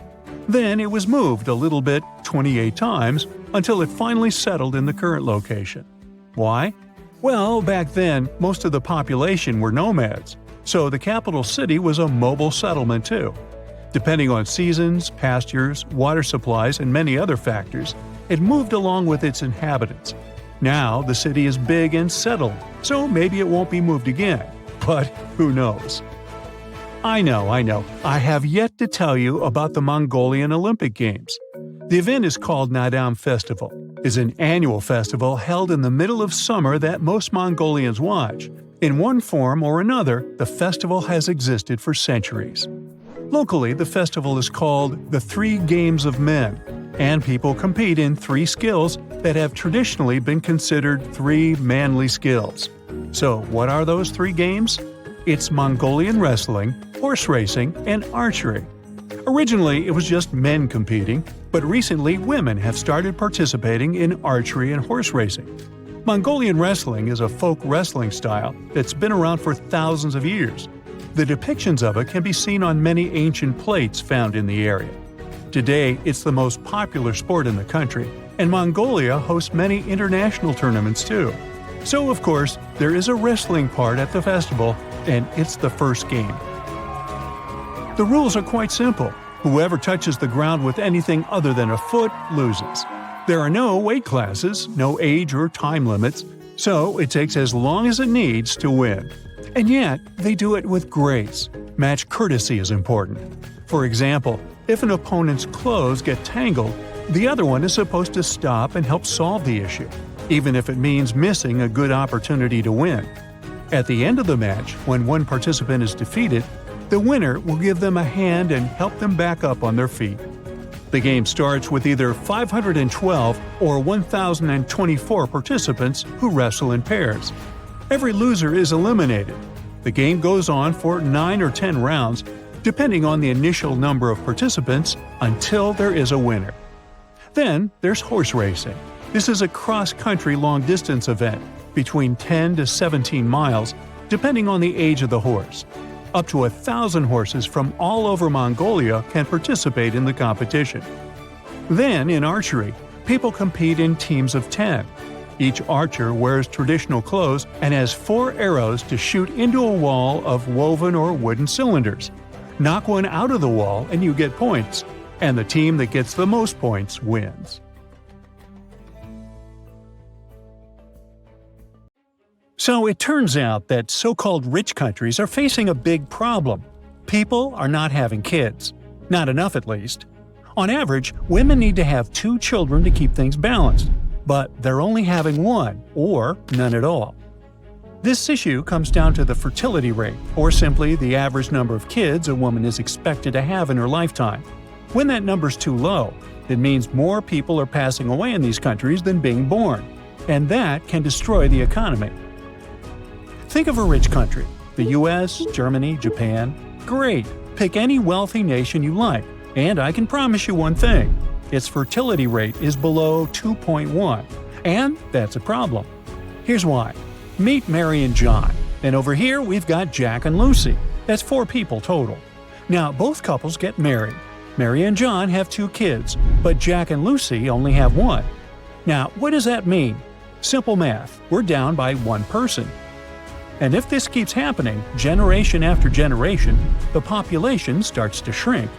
Then it was moved a little bit 28 times until it finally settled in the current location. Why? Well, back then, most of the population were nomads, so the capital city was a mobile settlement too. Depending on seasons, pastures, water supplies, and many other factors, it moved along with its inhabitants. Now the city is big and settled, so maybe it won't be moved again. But who knows? I know. I have yet to tell you about the Mongolian Olympic Games. The event is called Nadam Festival. It's an annual festival held in the middle of summer that most Mongolians watch. In one form or another, the festival has existed for centuries. Locally, the festival is called the 3 Games of Men, and people compete in 3 skills that have traditionally been considered 3 manly skills: So what are those three games? It's Mongolian wrestling, horse racing, and archery. Originally, it was just men competing, but recently women have started participating in archery and horse racing. Mongolian wrestling is a folk wrestling style that's been around for thousands of years. The depictions of it can be seen on many ancient plates found in the area. Today, it's the most popular sport in the country, and Mongolia hosts many international tournaments too. So, of course, there is a wrestling part at the festival, and it's the first game. The rules are quite simple. Whoever touches the ground with anything other than a foot loses. There are no weight classes, no age or time limits, so it takes as long as it needs to win. And yet, they do it with grace. Match courtesy is important. For example, if an opponent's clothes get tangled, the other one is supposed to stop and help solve the issue, even if it means missing a good opportunity to win. At the end of the match, when one participant is defeated, the winner will give them a hand and help them back up on their feet. The game starts with either 512 or 1,024 participants who wrestle in pairs. Every loser is eliminated. The game goes on for 9 or 10 rounds, depending on the initial number of participants, until there is a winner. Then there's horse racing. This is a cross-country long-distance event, between 10 to 17 miles, depending on the age of the horse. Up to 1,000 horses from all over Mongolia can participate in the competition. Then, in archery, people compete in teams of 10. Each archer wears traditional clothes and has 4 arrows to shoot into a wall of woven or wooden cylinders. Knock one out of the wall and you get points, and the team that gets the most points wins. So it turns out that so-called rich countries are facing a big problem. People are not having kids. Not enough, at least. On average, women need to have 2 children to keep things balanced, but they're only having 1, or none at all. This issue comes down to the fertility rate, or simply the average number of kids a woman is expected to have in her lifetime. When that number's too low, it means more people are passing away in these countries than being born, and that can destroy the economy. Think of a rich country, the US, Germany, Japan. Great, pick any wealthy nation you like, and I can promise you one thing, its fertility rate is below 2.1, and that's a problem. Here's why. Meet Mary and John, and over here we've got Jack and Lucy. That's 4 people total. Now, both couples get married. Mary and John have 2 kids, but Jack and Lucy only have 1. Now, what does that mean? Simple math, we're down by 1 person. And if this keeps happening, generation after generation, the population starts to shrink.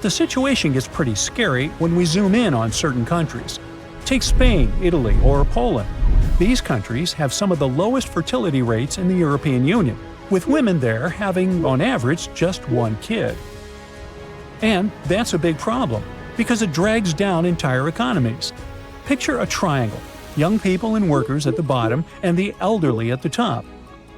The situation gets pretty scary when we zoom in on certain countries. Take Spain, Italy, or Poland. These countries have some of the lowest fertility rates in the European Union, with women there having, on average, just 1 kid. And that's a big problem, because it drags down entire economies. Picture a triangle. Young people and workers at the bottom, and the elderly at the top.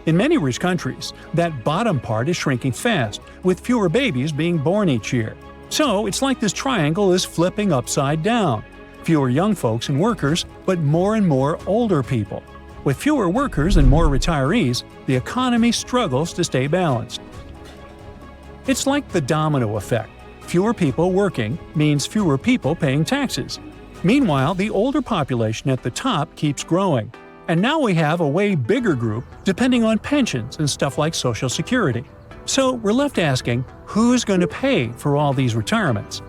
In many rich countries, that bottom part is shrinking fast, with fewer babies being born each year. So it's like this triangle is flipping upside down. Fewer young folks and workers, but more and more older people. With fewer workers and more retirees, the economy struggles to stay balanced. It's like the domino effect. Fewer people working means fewer people paying taxes. Meanwhile, the older population at the top keeps growing. And now we have a way bigger group depending on pensions and stuff like Social Security. So we're left asking, who's going to pay for all these retirements?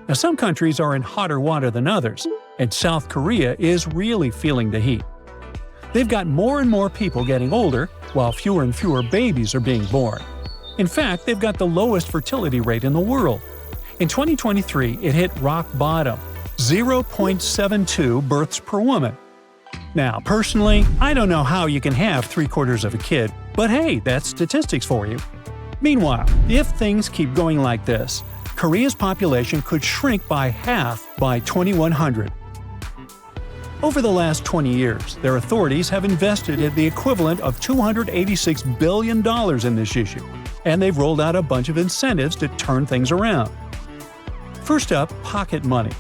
Now, some countries are in hotter water than others, and South Korea is really feeling the heat. They've got more and more people getting older, while fewer and fewer babies are being born. In fact, they've got the lowest fertility rate in the world. In 2023, it hit rock bottom. 0.72 births per woman. Now, personally, I don't know how you can have 3/4 of a kid, but hey, that's statistics for you. Meanwhile, if things keep going like this, Korea's population could shrink by half by 2100. Over the last 20 years, their authorities have invested at the equivalent of $286 billion in this issue, and they've rolled out a bunch of incentives to turn things around. First up, pocket money.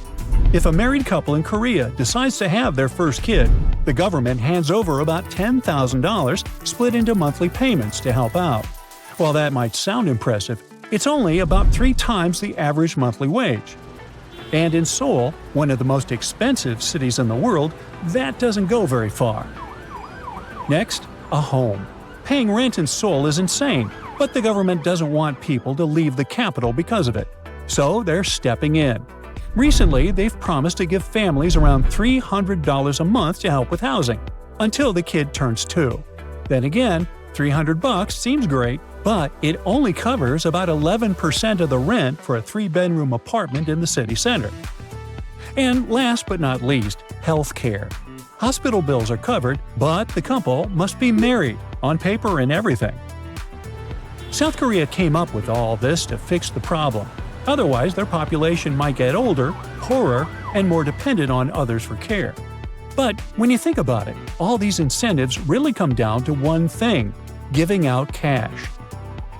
If a married couple in Korea decides to have their first kid, The government hands over about $10,000 split into monthly payments to help out. While that might sound impressive, it's only about 3 times the average monthly wage. And in Seoul, one of the most expensive cities in the world, that doesn't go very far. Next, a home. Paying rent in Seoul is insane, but the government doesn't want people to leave the capital because of it. So they're stepping in. Recently, they've promised to give families around $300 a month to help with housing, until the kid turns 2. Then again, $300 seems great, but it only covers about 11% of the rent for a 3-bedroom apartment in the city center. And last but not least, health care. Hospital bills are covered, but the couple must be married, on paper and everything. South Korea came up with all this to fix the problem. Otherwise, their population might get older, poorer, and more dependent on others for care. But when you think about it, all these incentives really come down to one thing: giving out cash.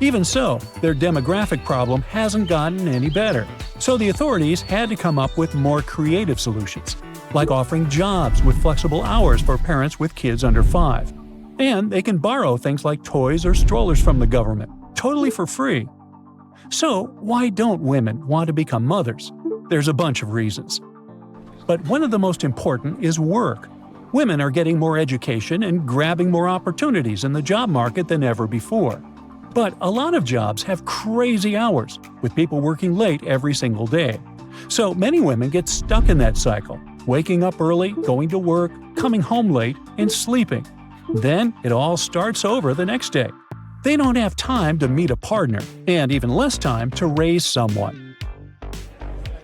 Even so, their demographic problem hasn't gotten any better, so the authorities had to come up with more creative solutions, like offering jobs with flexible hours for parents with kids under 5. And they can borrow things like toys or strollers from the government, totally for free. So, why don't women want to become mothers? There's a bunch of reasons. But one of the most important is work. Women are getting more education and grabbing more opportunities in the job market than ever before. But a lot of jobs have crazy hours, with people working late every single day. So many women get stuck in that cycle, waking up early, going to work, coming home late, and sleeping. Then it all starts over the next day. They don't have time to meet a partner, and even less time to raise someone.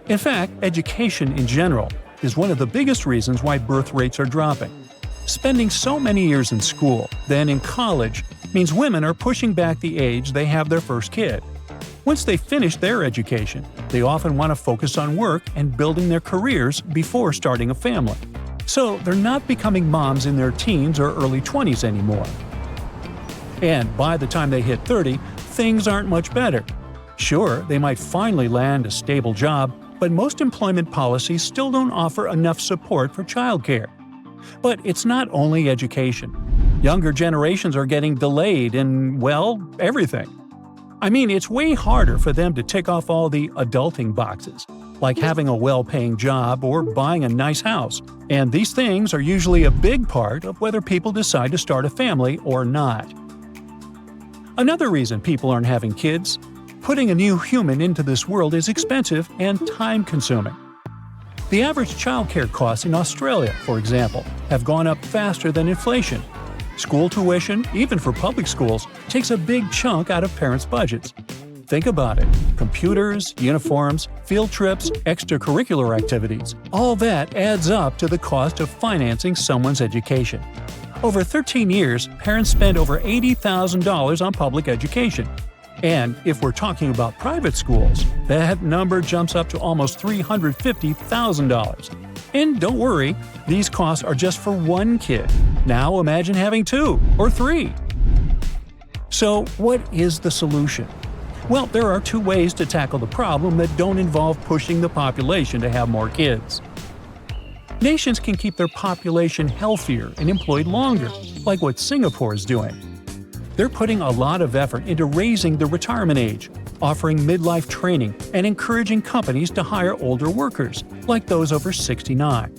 In fact, education in general is one of the biggest reasons why birth rates are dropping. Spending so many years in school, then in college, means women are pushing back the age they have their first kid. Once they finish their education, they often want to focus on work and building their careers before starting a family. So they're not becoming moms in their teens or early 20s anymore. And by the time they hit 30, things aren't much better. Sure, they might finally land a stable job, but most employment policies still don't offer enough support for childcare. But it's not only education. Younger generations are getting delayed in, well, everything. I mean, it's way harder for them to tick off all the adulting boxes, like having a well-paying job or buying a nice house. And these things are usually a big part of whether people decide to start a family or not. Another reason people aren't having kids: putting a new human into this world is expensive and time-consuming. The average childcare costs in Australia, for example, have gone up faster than inflation. School tuition, even for public schools, takes a big chunk out of parents' budgets. Think about it. Computers, uniforms, field trips, extracurricular activities – all that adds up to the cost of financing someone's education. Over 13 years, parents spend over $80,000 on public education. And if we're talking about private schools, that number jumps up to almost $350,000. And don't worry, these costs are just for one kid. Now imagine having 2 or 3. So what is the solution? Well, there are 2 ways to tackle the problem that don't involve pushing the population to have more kids. Nations can keep their population healthier and employed longer, like what Singapore is doing. They're putting a lot of effort into raising the retirement age, offering midlife training, and encouraging companies to hire older workers, like those over 69.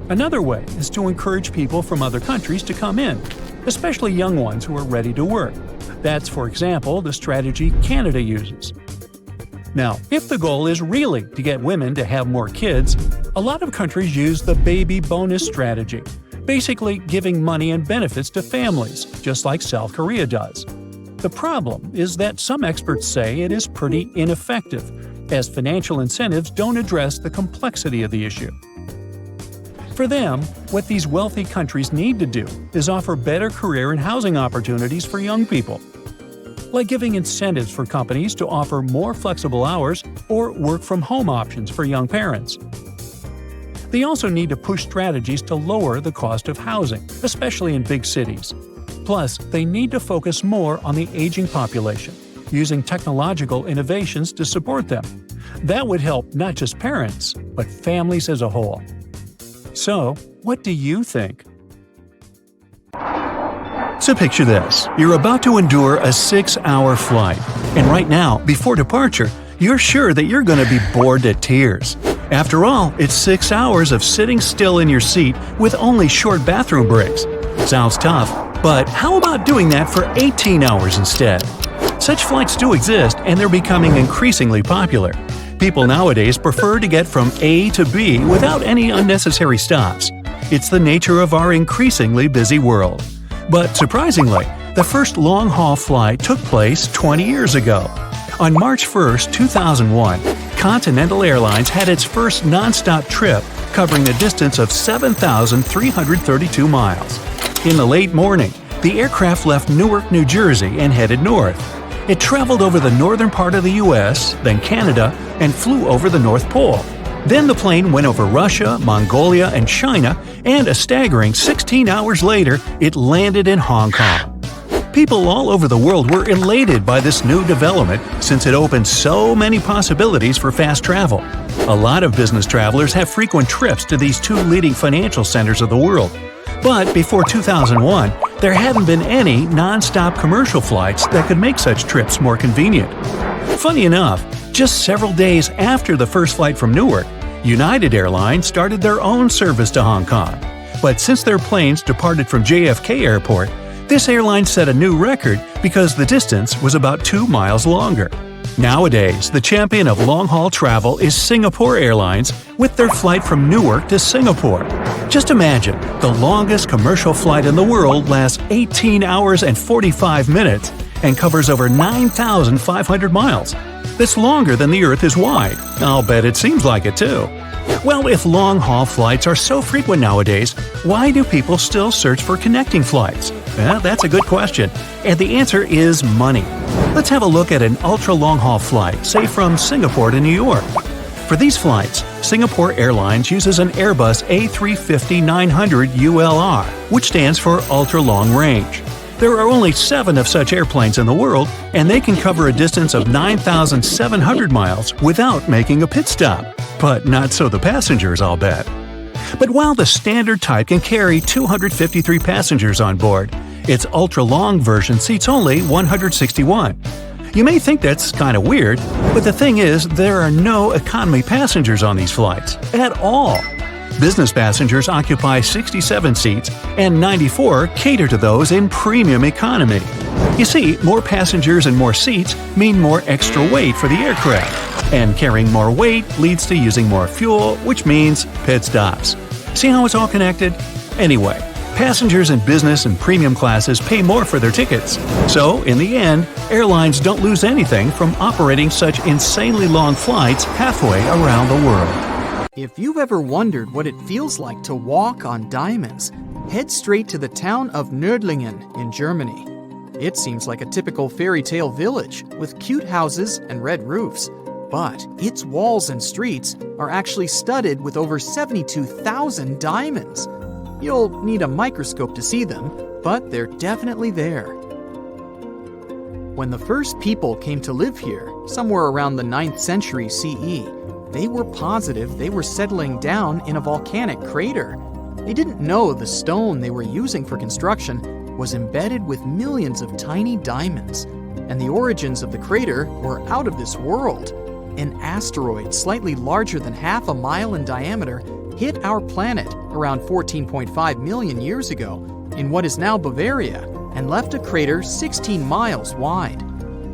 Another way is to encourage people from other countries to come in, especially young ones who are ready to work. That's, for example, the strategy Canada uses. Now, if the goal is really to get women to have more kids, a lot of countries use the baby bonus strategy, basically giving money and benefits to families, just like South Korea does. The problem is that some experts say it is pretty ineffective, as financial incentives don't address the complexity of the issue. For them, what these wealthy countries need to do is offer better career and housing opportunities for young people, like giving incentives for companies to offer more flexible hours or work-from-home options for young parents. They also need to push strategies to lower the cost of housing, especially in big cities. Plus, they need to focus more on the aging population, using technological innovations to support them. That would help not just parents, but families as a whole. So, what do you think? So picture this. You're about to endure a 6-hour flight. And right now, before departure, you're sure that you're going to be bored to tears. After all, it's 6 hours of sitting still in your seat with only short bathroom breaks. Sounds tough, but how about doing that for 18 hours instead? Such flights do exist, and they're becoming increasingly popular. People nowadays prefer to get from A to B without any unnecessary stops. It's the nature of our increasingly busy world. But surprisingly, the first long-haul flight took place 20 years ago. On March 1, 2001, Continental Airlines had its first non-stop trip covering a distance of 7,332 miles. In the late morning, the aircraft left Newark, New Jersey and headed north. It traveled over the northern part of the U.S., then Canada, and flew over the North Pole. Then the plane went over Russia, Mongolia, and China, and a staggering 16 hours later, it landed in Hong Kong. People all over the world were elated by this new development since it opened so many possibilities for fast travel. A lot of business travelers have frequent trips to these two leading financial centers of the world. But before 2001, there hadn't been any non-stop commercial flights that could make such trips more convenient. Funny enough, just several days after the first flight from Newark, United Airlines started their own service to Hong Kong. But since their planes departed from JFK Airport, this airline set a new record because the distance was about 2 miles longer. Nowadays, the champion of long-haul travel is Singapore Airlines with their flight from Newark to Singapore. Just imagine, the longest commercial flight in the world lasts 18 hours and 45 minutes and covers over 9,500 miles. That's longer than the Earth is wide. I'll bet it seems like it too. Well, if long-haul flights are so frequent nowadays, why do people still search for connecting flights? Well, that's a good question, and the answer is money. Let's have a look at an ultra-long-haul flight, say from Singapore to New York. For these flights, Singapore Airlines uses an Airbus A350-900 ULR, which stands for ultra-long range. There are only 7 of such airplanes in the world, and they can cover a distance of 9,700 miles without making a pit stop. But not so the passengers, I'll bet. But while the standard type can carry 253 passengers on board, its ultra-long version seats only 161. You may think that's kind of weird, but the thing is, there are no economy passengers on these flights at all. Business passengers occupy 67 seats, and 94 cater to those in premium economy. You see, more passengers and more seats mean more extra weight for the aircraft, and carrying more weight leads to using more fuel, which means pit stops. See how it's all connected? Anyway, passengers in business and premium classes pay more for their tickets. So, in the end, airlines don't lose anything from operating such insanely long flights halfway around the world. If you've ever wondered what it feels like to walk on diamonds, head straight to the town of Nördlingen in Germany. It seems like a typical fairy tale village with cute houses and red roofs, but its walls and streets are actually studded with over 72,000 diamonds. You'll need a microscope to see them, but they're definitely there. When the first people came to live here, somewhere around the 9th century CE, they were positive they were settling down in a volcanic crater. They didn't know the stone they were using for construction was embedded with millions of tiny diamonds, and the origins of the crater were out of this world. An asteroid slightly larger than half a mile in diameter hit our planet around 14.5 million years ago in what is now Bavaria and left a crater 16 miles wide.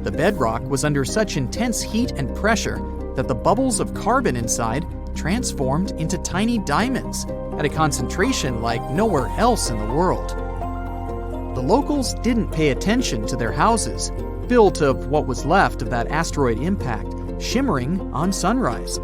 The bedrock was under such intense heat and pressure that the bubbles of carbon inside transformed into tiny diamonds at a concentration like nowhere else in the world. The locals didn't pay attention to their houses, built of what was left of that asteroid impact, shimmering on sunrise.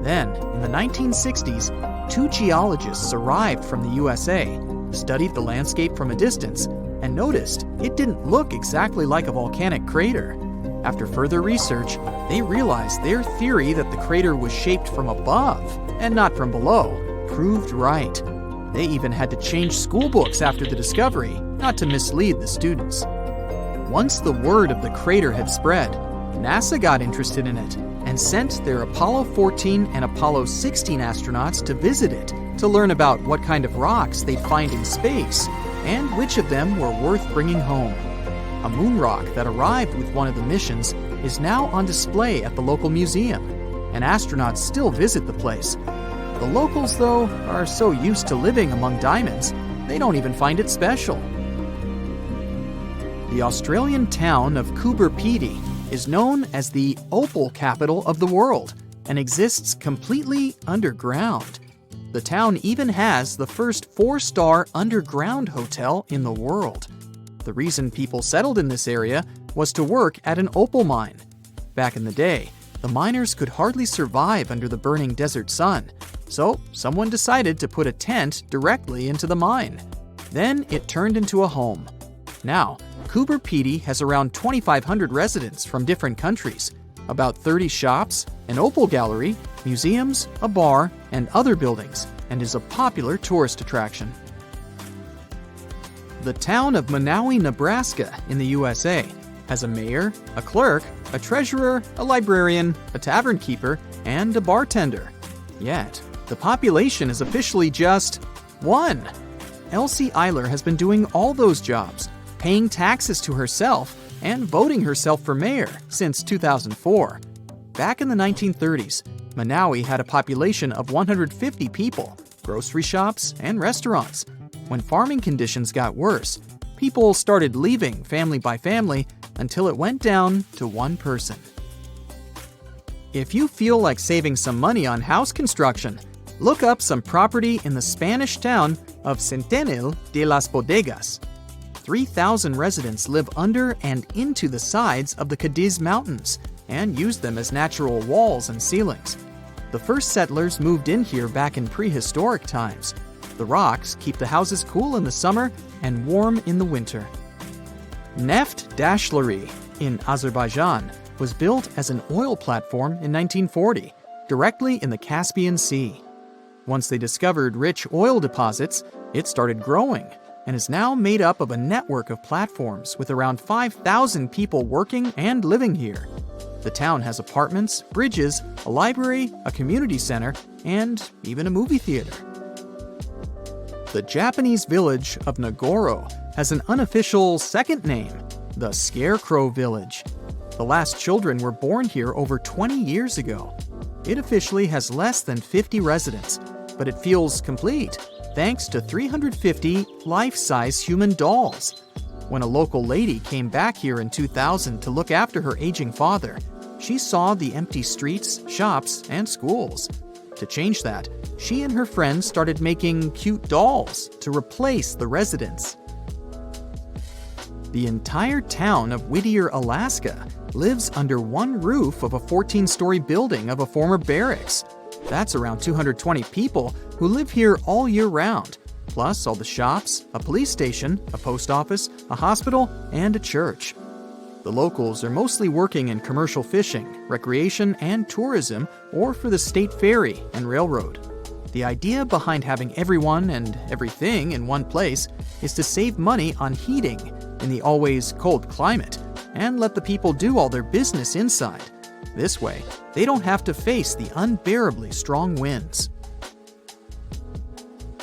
Then, in the 1960s, 2 geologists arrived from the USA, studied the landscape from a distance, and noticed it didn't look exactly like a volcanic crater. After further research, they realized their theory that the crater was shaped from above and not from below proved right. They even had to change school books after the discovery, not to mislead the students. Once the word of the crater had spread, NASA got interested in it and sent their Apollo 14 and Apollo 16 astronauts to visit it to learn about what kind of rocks they'd find in space and which of them were worth bringing home. A moon rock that arrived with one of the missions is now on display at the local museum, and astronauts still visit the place. The locals, though, are so used to living among diamonds, they don't even find it special. The Australian town of Coober Pedy is known as the opal capital of the world and exists completely underground. The town even has the first 4-star underground hotel in the world. The reason people settled in this area was to work at an opal mine. Back in the day, the miners could hardly survive under the burning desert sun, so someone decided to put a tent directly into the mine. Then it turned into a home. Now, Coober Pedy has around 2,500 residents from different countries, about 30 shops, an opal gallery, museums, a bar, and other buildings, and is a popular tourist attraction. The town of Monowi, Nebraska in the USA has a mayor, a clerk, a treasurer, a librarian, a tavern keeper, and a bartender. Yet, the population is officially just 1. Elsie Eiler has been doing all those jobs, paying taxes to herself and voting herself for mayor since 2004. Back in the 1930s, Monowi had a population of 150 people, grocery shops, and restaurants. When farming conditions got worse, people started leaving family by family until it went down to 1 person. If you feel like saving some money on house construction, look up some property in the Spanish town of Centenil de las Bodegas. 3,000 residents live under and into the sides of the Cadiz Mountains and use them as natural walls and ceilings. The first settlers moved in here back in prehistoric times. The rocks keep the houses cool in the summer and warm in the winter. Neft Dashleri in Azerbaijan was built as an oil platform in 1940, directly in the Caspian Sea. Once they discovered rich oil deposits, it started growing and is now made up of a network of platforms with around 5,000 people working and living here. The town has apartments, bridges, a library, a community center, and even a movie theater. The Japanese village of Nagoro has an unofficial second name, the Scarecrow Village. The last children were born here over 20 years ago. It officially has less than 50 residents, but it feels complete thanks to 350 life-size human dolls. When a local lady came back here in 2000 to look after her aging father, she saw the empty streets, shops, and schools. To change that, she and her friends started making cute dolls to replace the residents. The entire town of Whittier, Alaska, lives under one roof of a 14-story building of a former barracks. That's around 220 people who live here all year round, plus all the shops, a police station, a post office, a hospital, and a church. The locals are mostly working in commercial fishing, recreation, and tourism, or for the state ferry and railroad. The idea behind having everyone and everything in one place is to save money on heating in the always cold climate and let the people do all their business inside. This way, they don't have to face the unbearably strong winds.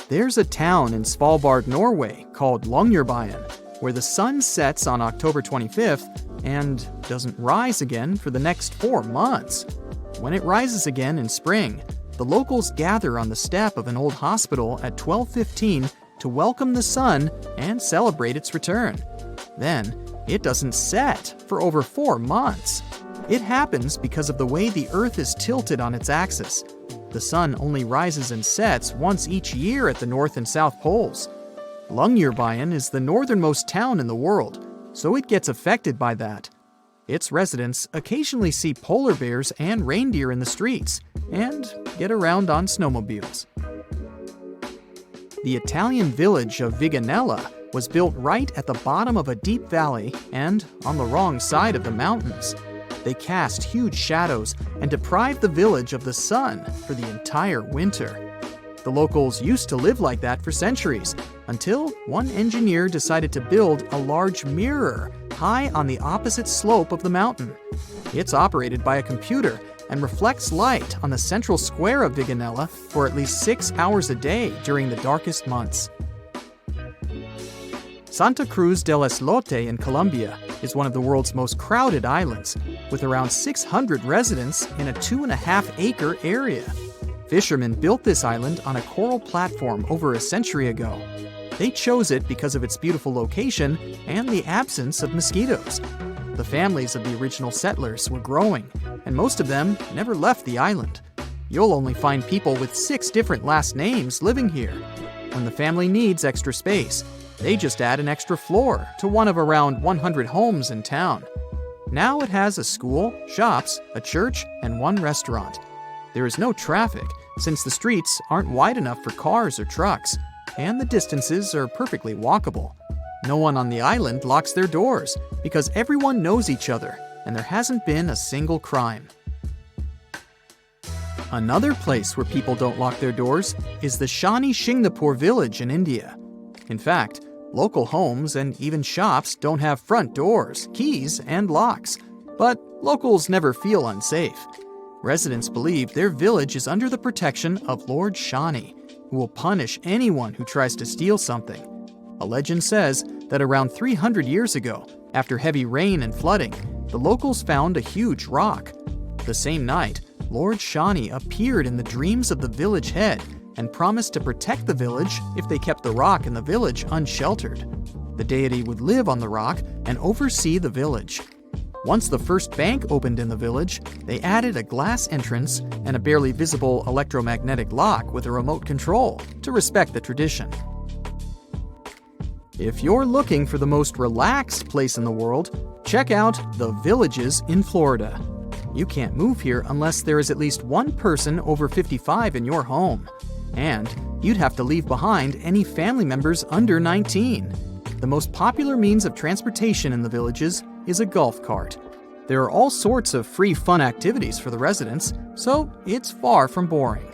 There's a town in Svalbard, Norway called Longyearbyen, where the sun sets on October 25th and doesn't rise again for the next 4 months. When it rises again in spring, the locals gather on the step of an old hospital at 12:15 to welcome the sun and celebrate its return. Then, it doesn't set for over 4 months. It happens because of the way the Earth is tilted on its axis. The sun only rises and sets once each year at the North and South Poles. Longyearbyen is the northernmost town in the world, so it gets affected by that. Its residents occasionally see polar bears and reindeer in the streets and get around on snowmobiles. The Italian village of Viganella was built right at the bottom of a deep valley and on the wrong side of the mountains. They cast huge shadows and deprived the village of the sun for the entire winter. The locals used to live like that for centuries, until one engineer decided to build a large mirror high on the opposite slope of the mountain. It's operated by a computer and reflects light on the central square of Viganella for at least 6 hours a day during the darkest months. Santa Cruz del Islote in Colombia is one of the world's most crowded islands, with around 600 residents in a 2.5-acre area. Fishermen built this island on a coral platform over a century ago. They chose it because of its beautiful location and the absence of mosquitoes. The families of the original settlers were growing, and most of them never left the island. You'll only find people with 6 different last names living here. When the family needs extra space, they just add an extra floor to one of around 100 homes in town. Now it has a school, shops, a church, and 1 restaurant. There is no traffic, since the streets aren't wide enough for cars or trucks, and the distances are perfectly walkable. No one on the island locks their doors, because everyone knows each other, and there hasn't been a single crime. Another place where people don't lock their doors is the Shani Shingnapur village in India. In fact, local homes and even shops don't have front doors, keys, and locks. But locals never feel unsafe. Residents believe their village is under the protection of Lord Shani, who will punish anyone who tries to steal something. A legend says that around 300 years ago, after heavy rain and flooding, the locals found a huge rock. The same night, Lord Shani appeared in the dreams of the village head and promised to protect the village if they kept the rock in the village unsheltered. The deity would live on the rock and oversee the village. Once the first bank opened in the village, they added a glass entrance and a barely visible electromagnetic lock with a remote control to respect the tradition. If you're looking for the most relaxed place in the world, check out the Villages in Florida. You can't move here unless there is at least one person over 55 in your home. And you'd have to leave behind any family members under 19. The most popular means of transportation in the villages is a golf cart. There are all sorts of free fun activities for the residents, so it's far from boring.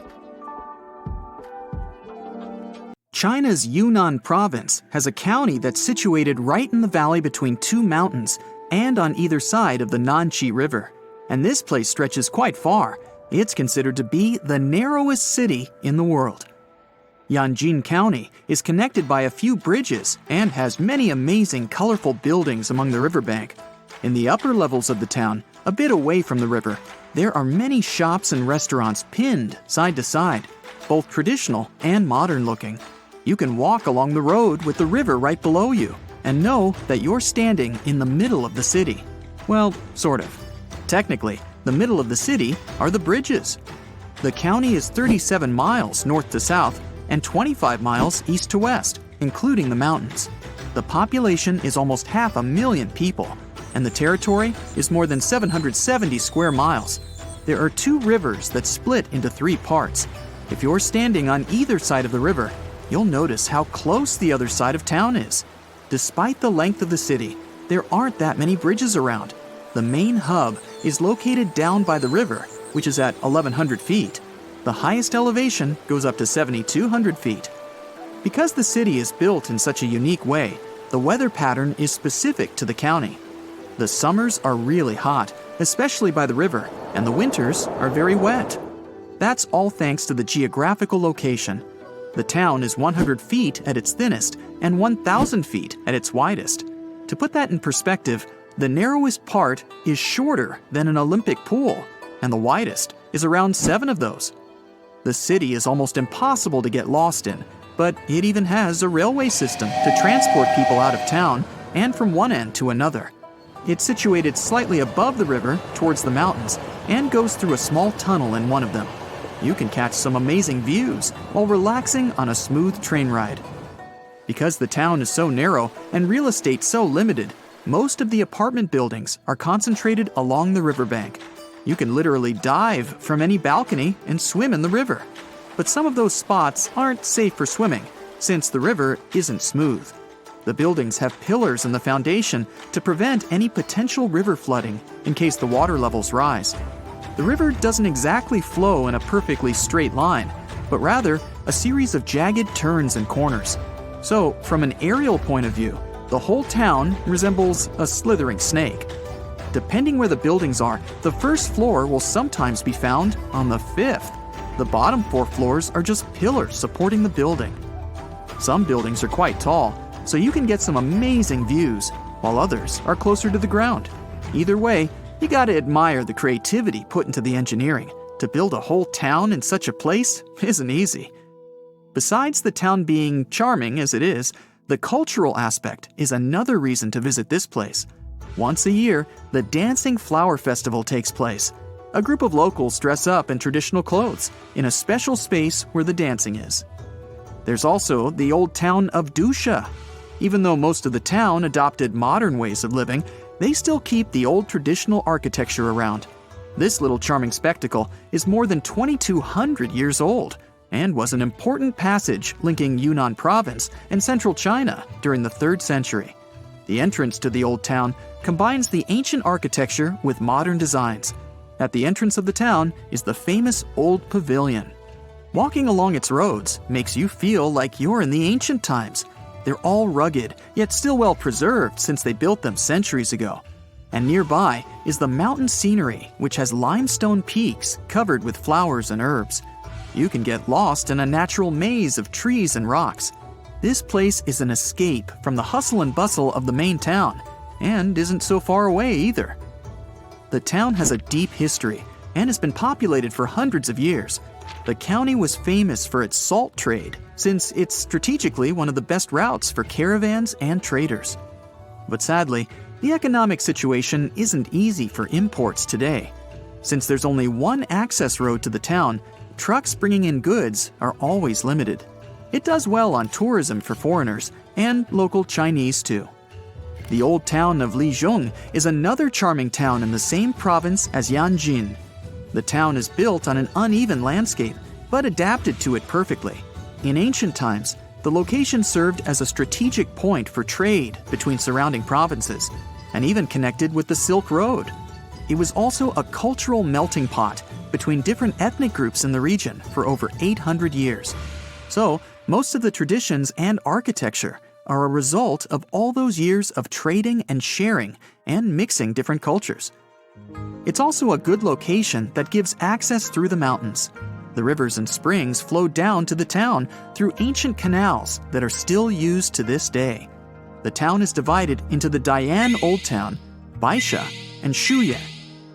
China's Yunnan province has a county that's situated right in the valley between 2 mountains and on either side of the Nanqi River. And this place stretches quite far. It's considered to be the narrowest city in the world. Yanjin County is connected by a few bridges and has many amazing colorful buildings along the riverbank. In the upper levels of the town, a bit away from the river, there are many shops and restaurants pinned side to side, both traditional and modern looking. You can walk along the road with the river right below you and know that you're standing in the middle of the city. Well, sort of. Technically, the middle of the city are the bridges. The county is 37 miles north to south and 25 miles east to west, including the mountains. The population is almost 500,000 people, and the territory is more than 770 square miles. There are 2 rivers that split into 3 parts. If you're standing on either side of the river, you'll notice how close the other side of town is. Despite the length of the city, there aren't that many bridges around. The main hub is located down by the river, which is at 1,100 feet. The highest elevation goes up to 7,200 feet. Because the city is built in such a unique way, the weather pattern is specific to the county. The summers are really hot, especially by the river, and the winters are very wet. That's all thanks to the geographical location. The town is 100 feet at its thinnest and 1,000 feet at its widest. To put that in perspective, the narrowest part is shorter than an Olympic pool, and the widest is around 7 of those. The city is almost impossible to get lost in, but it even has a railway system to transport people out of town and from one end to another. It's situated slightly above the river towards the mountains and goes through a small tunnel in one of them. You can catch some amazing views while relaxing on a smooth train ride. Because the town is so narrow and real estate so limited, most of the apartment buildings are concentrated along the riverbank. You can literally dive from any balcony and swim in the river. But some of those spots aren't safe for swimming, since the river isn't smooth. The buildings have pillars in the foundation to prevent any potential river flooding in case the water levels rise. The river doesn't exactly flow in a perfectly straight line, but rather a series of jagged turns and corners. So, from an aerial point of view, the whole town resembles a slithering snake. Depending where the buildings are, the first floor will sometimes be found on the 5th. The bottom 4 floors are just pillars supporting the building. Some buildings are quite tall, so you can get some amazing views, while others are closer to the ground. Either way, you gotta admire the creativity put into the engineering. To build a whole town in such a place isn't easy. Besides the town being charming as it is, the cultural aspect is another reason to visit this place. Once a year, the Dancing Flower Festival takes place. A group of locals dress up in traditional clothes in a special space where the dancing is. There's also the old town of Dusha. Even though most of the town adopted modern ways of living, they still keep the old traditional architecture around. This little charming spectacle is more than 2,200 years old and was an important passage linking Yunnan province and central China during the 3rd century. The entrance to the old town combines the ancient architecture with modern designs. At the entrance of the town is the famous Old Pavilion. Walking along its roads makes you feel like you're in the ancient times. They're all rugged, yet still well preserved since they built them centuries ago. And nearby is the mountain scenery, which has limestone peaks covered with flowers and herbs. You can get lost in a natural maze of trees and rocks. This place is an escape from the hustle and bustle of the main town, and isn't so far away either. The town has a deep history and has been populated for hundreds of years. The county was famous for its salt trade, since it's strategically one of the best routes for caravans and traders. But sadly, the economic situation isn't easy for imports today. Since there's only one access road to the town, trucks bringing in goods are always limited. It does well on tourism for foreigners and local Chinese too. The old town of Lijiang is another charming town in the same province as Yanjin. The town is built on an uneven landscape, but adapted to it perfectly. In ancient times, the location served as a strategic point for trade between surrounding provinces, and even connected with the Silk Road. It was also a cultural melting pot between different ethnic groups in the region for over 800 years. So, most of the traditions and architecture are a result of all those years of trading and sharing and mixing different cultures. It's also a good location that gives access through the mountains. The rivers and springs flow down to the town through ancient canals that are still used to this day. The town is divided into the Dian Old Town, Baisha, and Shuye.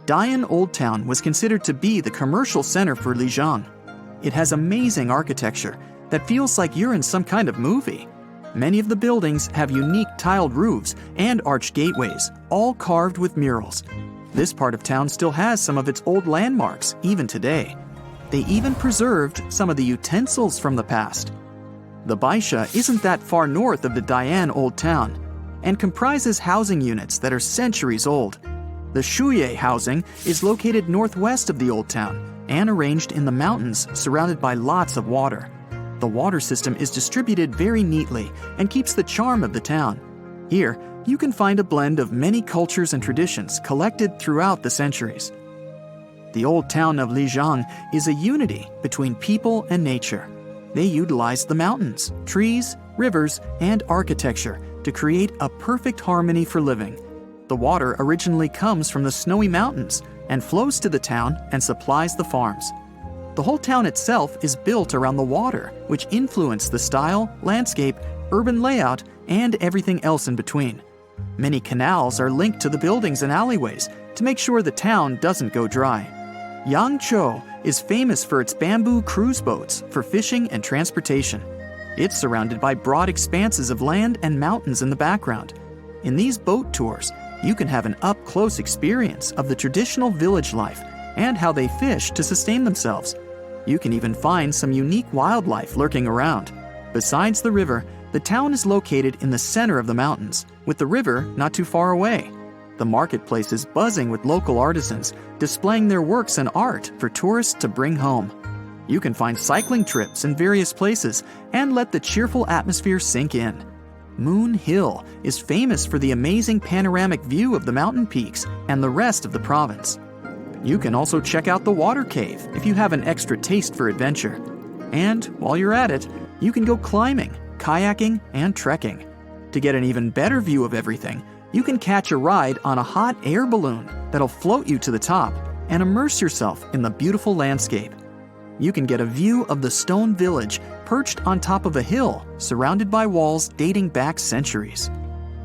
Dian Old Town was considered to be the commercial center for Lijiang. It has amazing architecture that feels like you're in some kind of movie. Many of the buildings have unique tiled roofs and arched gateways, all carved with murals. This part of town still has some of its old landmarks, even today. They even preserved some of the utensils from the past. The Baisha isn't that far north of the Dian Old Town, and comprises housing units that are centuries old. The Shuye housing is located northwest of the Old Town, and arranged in the mountains surrounded by lots of water. The water system is distributed very neatly and keeps the charm of the town. Here, you can find a blend of many cultures and traditions collected throughout the centuries. The old town of Lijiang is a unity between people and nature. They utilize the mountains, trees, rivers, and architecture to create a perfect harmony for living. The water originally comes from the snowy mountains and flows to the town and supplies the farms. The whole town itself is built around the water, which influenced the style, landscape, urban layout, and everything else in between. Many canals are linked to the buildings and alleyways to make sure the town doesn't go dry. Yangzhou is famous for its bamboo cruise boats for fishing and transportation. It's surrounded by broad expanses of land and mountains in the background. In these boat tours, you can have an up-close experience of the traditional village life and how they fish to sustain themselves. You can even find some unique wildlife lurking around. Besides the river, the town is located in the center of the mountains, with the river not too far away. The marketplace is buzzing with local artisans, displaying their works and art for tourists to bring home. You can find cycling trips in various places and let the cheerful atmosphere sink in. Moon Hill is famous for the amazing panoramic view of the mountain peaks and the rest of the province. You can also check out the water cave if you have an extra taste for adventure. And while you're at it, you can go climbing, kayaking, and trekking. To get an even better view of everything, You can catch a ride on a hot air balloon that'll float you to the top and immerse yourself in the beautiful landscape. You can get a view of the stone village perched on top of a hill surrounded by walls dating back centuries.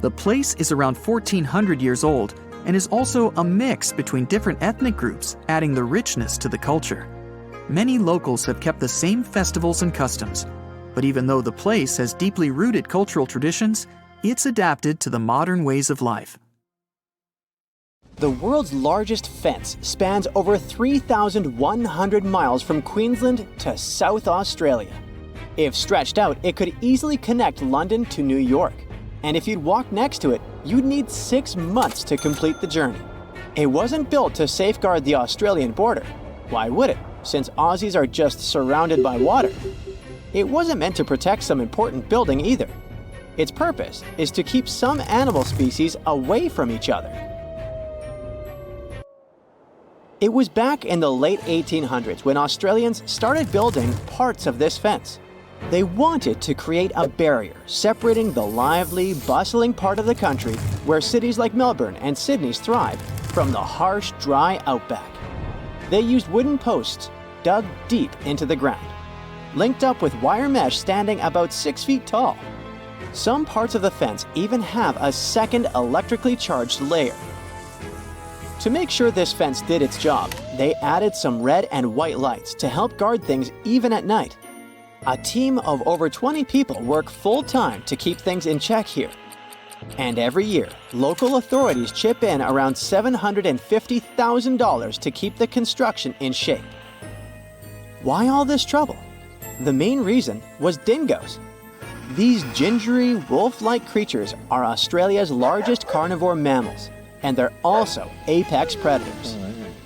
The place is around 1400 years old and is also a mix between different ethnic groups, adding the richness to the culture. Many locals have kept the same festivals and customs, but even though the place has deeply rooted cultural traditions, it's adapted to the modern ways of life. The world's largest fence spans over 3,100 miles from Queensland to South Australia. If stretched out, it could easily connect London to New York. And if you'd walk next to it, you'd need 6 months to complete the journey. It wasn't built to safeguard the Australian border. Why would it, since Aussies are just surrounded by water? It wasn't meant to protect some important building either. Its purpose is to keep some animal species away from each other. It was back in the late 1800s when Australians started building parts of this fence. They wanted to create a barrier separating the lively, bustling part of the country where cities like Melbourne and Sydney thrive from the harsh, dry outback. They used wooden posts dug deep into the ground, linked up with wire mesh standing about 6 feet tall. Some parts of the fence even have a second electrically charged layer. To make sure this fence did its job, they added some red and white lights to help guard things even at night. A team of over 20 people work full-time to keep things in check here. And every year, local authorities chip in around $750,000 to keep the construction in shape. Why all this trouble? The main reason was dingoes. These gingery, wolf-like creatures are Australia's largest carnivore mammals, and they're also apex predators.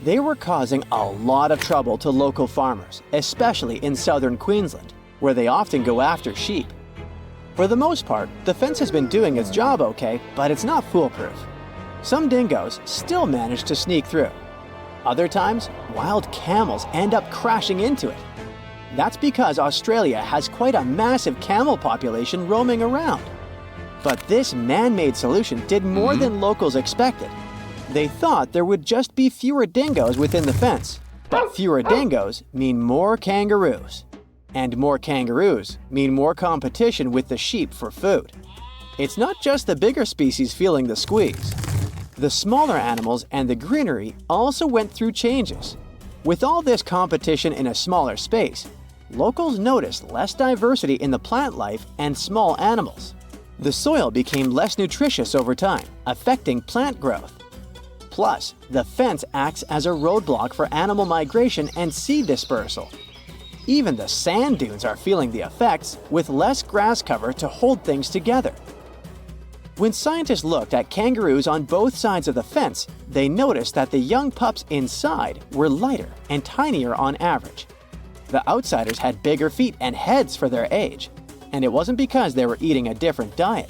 They were causing a lot of trouble to local farmers, especially in southern Queensland, where they often go after sheep. For the most part, the fence has been doing its job okay, but it's not foolproof. Some dingoes still manage to sneak through. Other times, wild camels end up crashing into it. That's because Australia has quite a massive camel population roaming around. But this man-made solution did more than locals expected. They thought there would just be fewer dingoes within the fence, but fewer dingoes mean more kangaroos. And more kangaroos mean more competition with the sheep for food. It's not just the bigger species feeling the squeeze. The smaller animals and the greenery also went through changes. With all this competition in a smaller space, locals noticed less diversity in the plant life and small animals. The soil became less nutritious over time, affecting plant growth. Plus, the fence acts as a roadblock for animal migration and seed dispersal. Even the sand dunes are feeling the effects, with less grass cover to hold things together. When scientists looked at kangaroos on both sides of the fence, they noticed that the young pups inside were lighter and tinier on average. The outsiders had bigger feet and heads for their age, and it wasn't because they were eating a different diet.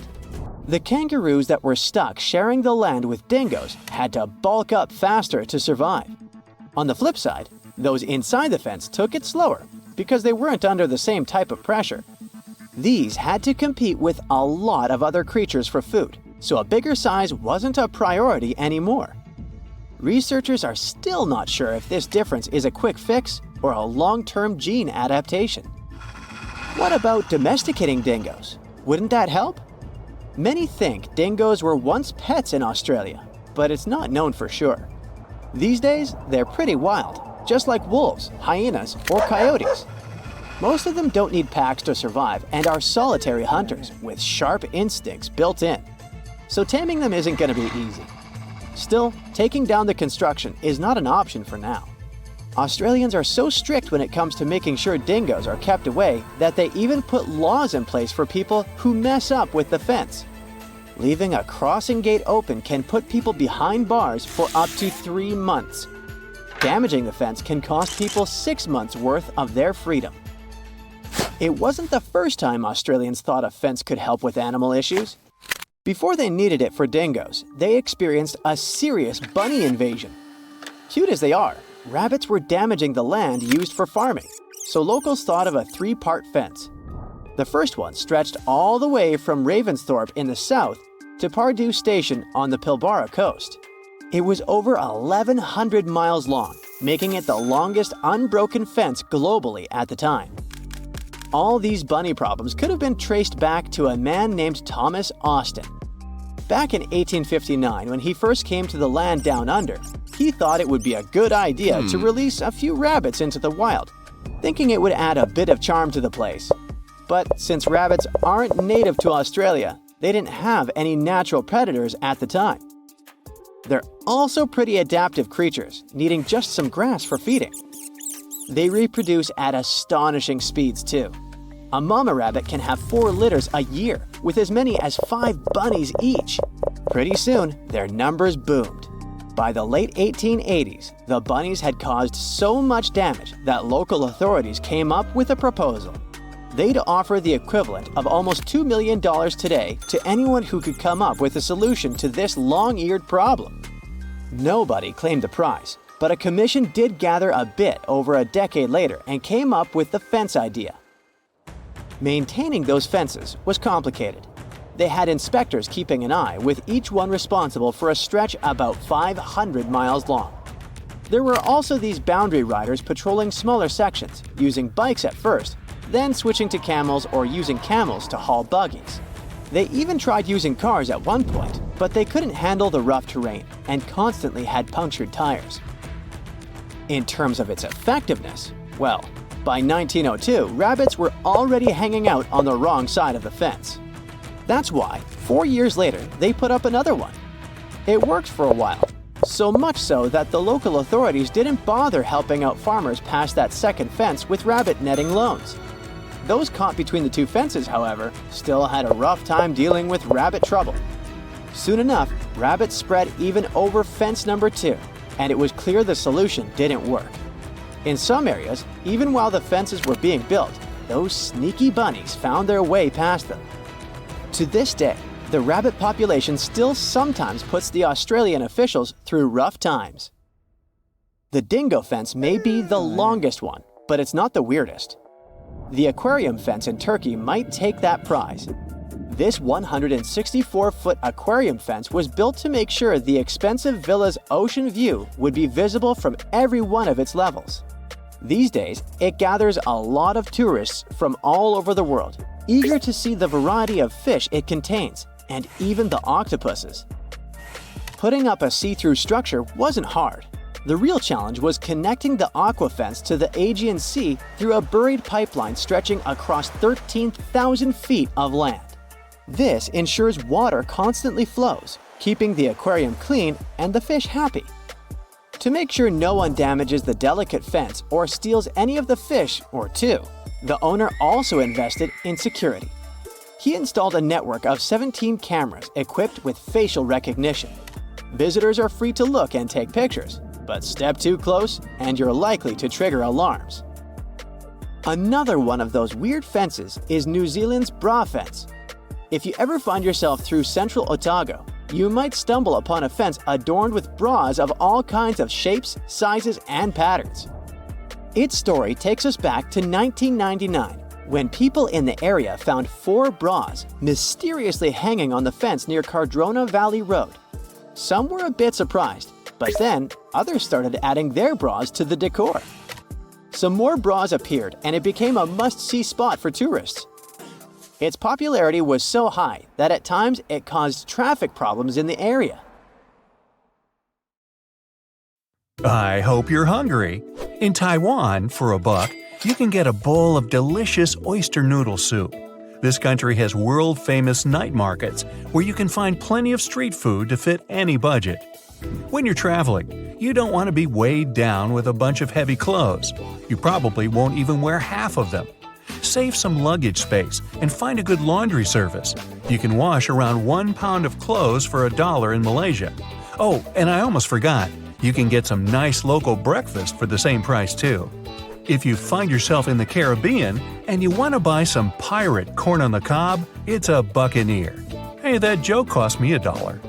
The kangaroos that were stuck sharing the land with dingoes had to bulk up faster to survive. On the flip side, those inside the fence took it slower because they weren't under the same type of pressure. These had to compete with a lot of other creatures for food, so a bigger size wasn't a priority anymore. Researchers are still not sure if this difference is a quick fix or a long-term gene adaptation. What about domesticating dingoes? Wouldn't that help? Many think dingoes were once pets in Australia, but it's not known for sure. These days, they're pretty wild, just like wolves, hyenas, or coyotes. Most of them don't need packs to survive and are solitary hunters with sharp instincts built in. So taming them isn't going to be easy. Still, taking down the construction is not an option for now. Australians are so strict when it comes to making sure dingoes are kept away that they even put laws in place for people who mess up with the fence. Leaving a crossing gate open can put people behind bars for up to 3 months. Damaging the fence can cost people 6 months' worth of their freedom. It wasn't the first time Australians thought a fence could help with animal issues. Before they needed it for dingoes, they experienced a serious bunny invasion. Cute as they are, rabbits were damaging the land used for farming, so locals thought of a 3-part fence. The first one stretched all the way from Ravensthorpe in the south to Pardue Station on the Pilbara coast. It was over 1,100 miles long, making it the longest unbroken fence globally at the time. All these bunny problems could have been traced back to a man named Thomas Austin. Back in 1859, when he first came to the land down under, he thought it would be a good idea to release a few rabbits into the wild, thinking it would add a bit of charm to the place. But since rabbits aren't native to Australia, they didn't have any natural predators at the time. They're also pretty adaptive creatures, needing just some grass for feeding. They reproduce at astonishing speeds too. A mama rabbit can have 4 litters a year, with as many as 5 bunnies each. Pretty soon, their numbers boomed. By the late 1880s, the bunnies had caused so much damage that local authorities came up with a proposal. They'd offer the equivalent of almost $2 million today to anyone who could come up with a solution to this long-eared problem. Nobody claimed the prize, but a commission did gather a bit over a decade later and came up with the fence idea. Maintaining those fences was complicated. They had inspectors keeping an eye, with each one responsible for a stretch about 500 miles long. There were also these boundary riders patrolling smaller sections, using bikes at first, then switching to camels or using camels to haul buggies. They even tried using cars at one point, but they couldn't handle the rough terrain and constantly had punctured tires. In terms of its effectiveness, well, by 1902, rabbits were already hanging out on the wrong side of the fence. That's why, 4 years later, they put up another one. It worked for a while, so much so that the local authorities didn't bother helping out farmers past that second fence with rabbit netting loans. Those caught between the two fences, however, still had a rough time dealing with rabbit trouble. Soon enough, rabbits spread even over fence number 2, and it was clear the solution didn't work. In some areas, even while the fences were being built, those sneaky bunnies found their way past them. To this day, the rabbit population still sometimes puts the Australian officials through rough times. The dingo fence may be the longest one, but it's not the weirdest. The aquarium fence in Turkey might take that prize. This 164-foot aquarium fence was built to make sure the expensive villa's ocean view would be visible from every one of its levels. These days, it gathers a lot of tourists from all over the world, eager to see the variety of fish it contains, and even the octopuses. Putting up a see-through structure wasn't hard. The real challenge was connecting the aqua fence to the Aegean Sea through a buried pipeline stretching across 13,000 feet of land. This ensures water constantly flows, keeping the aquarium clean and the fish happy. To make sure no one damages the delicate fence or steals any of the fish or two, the owner also invested in security. He installed a network of 17 cameras equipped with facial recognition. Visitors are free to look and take pictures, but step too close and you're likely to trigger alarms. Another one of those weird fences is New Zealand's bra fence. If you ever find yourself through central Otago, you might stumble upon a fence adorned with bras of all kinds of shapes, sizes, and patterns. Its story takes us back to 1999, when people in the area found 4 bras mysteriously hanging on the fence near Cardrona Valley Road. Some were a bit surprised, but then others started adding their bras to the decor. Some more bras appeared, and it became a must-see spot for tourists. Its popularity was so high that at times it caused traffic problems in the area. I hope you're hungry. In Taiwan, for $1, you can get a bowl of delicious oyster noodle soup. This country has world-famous night markets where you can find plenty of street food to fit any budget. When you're traveling, you don't want to be weighed down with a bunch of heavy clothes. You probably won't even wear half of them. Save some luggage space and find a good laundry service. You can wash around 1 pound of clothes for $1 in Malaysia. Oh, and I almost forgot, you can get some nice local breakfast for the same price too. If you find yourself in the Caribbean and you want to buy some pirate corn on the cob, it's a buccaneer. Hey, that joke cost me $1.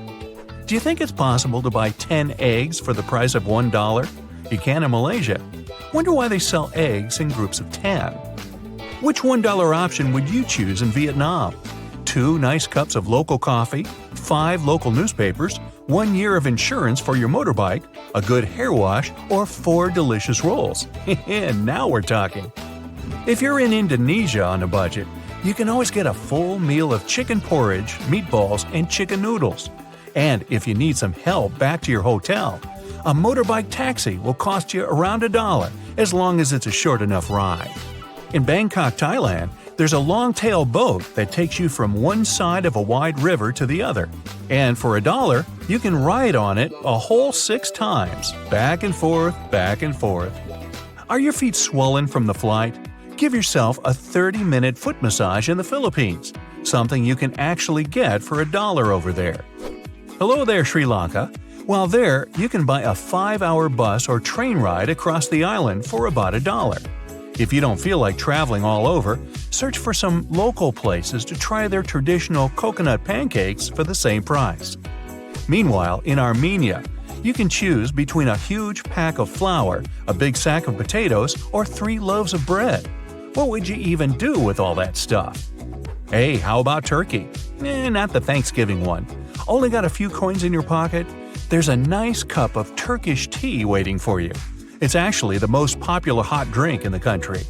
Do you think it's possible to buy 10 eggs for the price of $1? You can in Malaysia. Wonder why they sell eggs in groups of 10. Which $1 option would you choose in Vietnam? 2 nice cups of local coffee, 5 local newspapers, 1 year of insurance for your motorbike, a good hair wash, or 4 delicious rolls. And now we're talking. If you're in Indonesia on a budget, you can always get a full meal of chicken porridge, meatballs, and chicken noodles. And if you need some help back to your hotel, a motorbike taxi will cost you around $1 as long as it's a short enough ride. In Bangkok, Thailand, there's a long-tail boat that takes you from one side of a wide river to the other. And for $1, you can ride on it a whole 6 times, back and forth, back and forth. Are your feet swollen from the flight? Give yourself a 30-minute foot massage in the Philippines, something you can actually get for $1 over there. Hello there, Sri Lanka. While there, you can buy a 5-hour bus or train ride across the island for about $1. If you don't feel like traveling all over, search for some local places to try their traditional coconut pancakes for the same price. Meanwhile, in Armenia, you can choose between a huge pack of flour, a big sack of potatoes, or 3 loaves of bread. What would you even do with all that stuff? Hey, how about turkey? Not the Thanksgiving one. Only got a few coins in your pocket? There's a nice cup of Turkish tea waiting for you. It's actually the most popular hot drink in the country.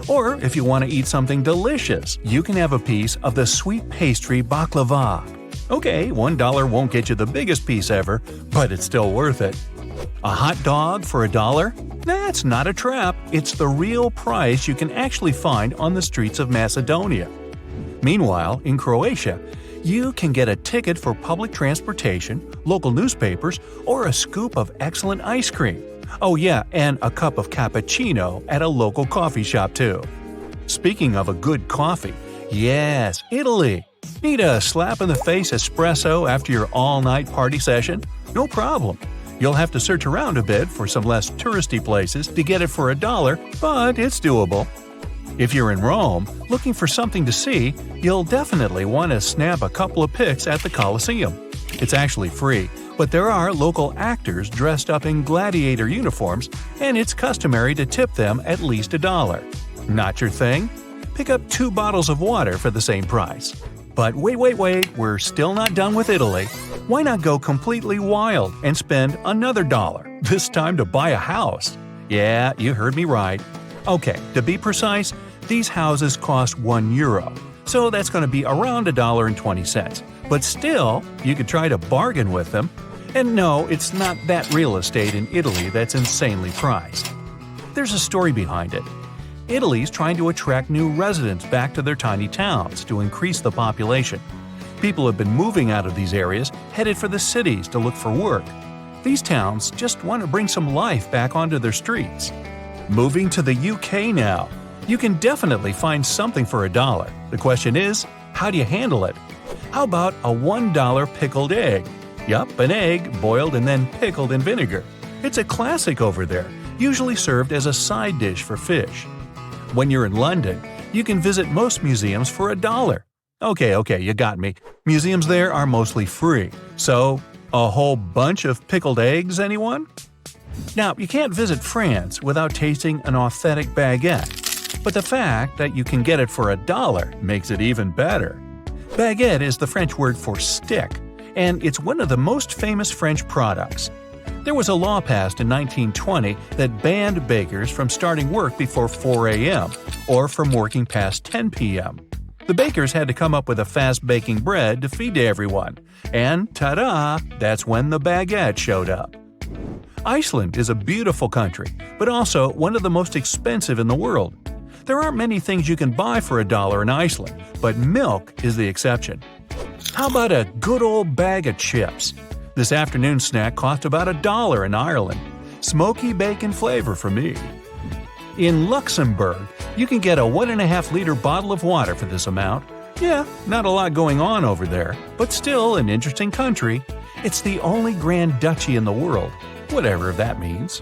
Or if you want to eat something delicious, you can have a piece of the sweet pastry baklava. Okay, $1 won't get you the biggest piece ever, but it's still worth it. A hot dog for $1? That's not a trap. It's the real price you can actually find on the streets of Macedonia. Meanwhile, in Croatia, you can get a ticket for public transportation, local newspapers, or a scoop of excellent ice cream. Oh yeah, and a cup of cappuccino at a local coffee shop too. Speaking of a good coffee, yes, Italy. Need a slap-in-the-face espresso after your all-night party session? No problem. You'll have to search around a bit for some less touristy places to get it for $1, but it's doable. If you're in Rome, looking for something to see, you'll definitely want to snap a couple of pics at the Colosseum. It's actually free, but there are local actors dressed up in gladiator uniforms, and it's customary to tip them at least $1. Not your thing? Pick up 2 bottles of water for the same price. But wait, we're still not done with Italy. Why not go completely wild and spend another $1, this time to buy a house? Yeah, you heard me right. Okay, to be precise, these houses cost €1, so that's going to be around $1.20. But still, you could try to bargain with them. And no, it's not that real estate in Italy that's insanely priced. There's a story behind it. Italy's trying to attract new residents back to their tiny towns to increase the population. People have been moving out of these areas, headed for the cities to look for work. These towns just want to bring some life back onto their streets. Moving to the UK now. You can definitely find something for $1. The question is, how do you handle it? How about a $1 pickled egg? Yup, an egg boiled and then pickled in vinegar. It's a classic over there, usually served as a side dish for fish. When you're in London, you can visit most museums for $1. Okay, you got me. Museums there are mostly free. So, a whole bunch of pickled eggs, anyone? Now, you can't visit France without tasting an authentic baguette. But the fact that you can get it for $1 makes it even better. Baguette is the French word for stick, and it's one of the most famous French products. There was a law passed in 1920 that banned bakers from starting work before 4 a.m. or from working past 10 p.m. The bakers had to come up with a fast baking bread to feed to everyone, and ta-da, that's when the baguette showed up. Iceland is a beautiful country, but also one of the most expensive in the world. There aren't many things you can buy for $1 in Iceland, but milk is the exception. How about a good old bag of chips? This afternoon snack cost about $1 in Ireland. Smoky bacon flavor for me. In Luxembourg, you can get a 1.5-liter bottle of water for this amount. Yeah, not a lot going on over there, but still an interesting country. It's the only Grand Duchy in the world, whatever that means.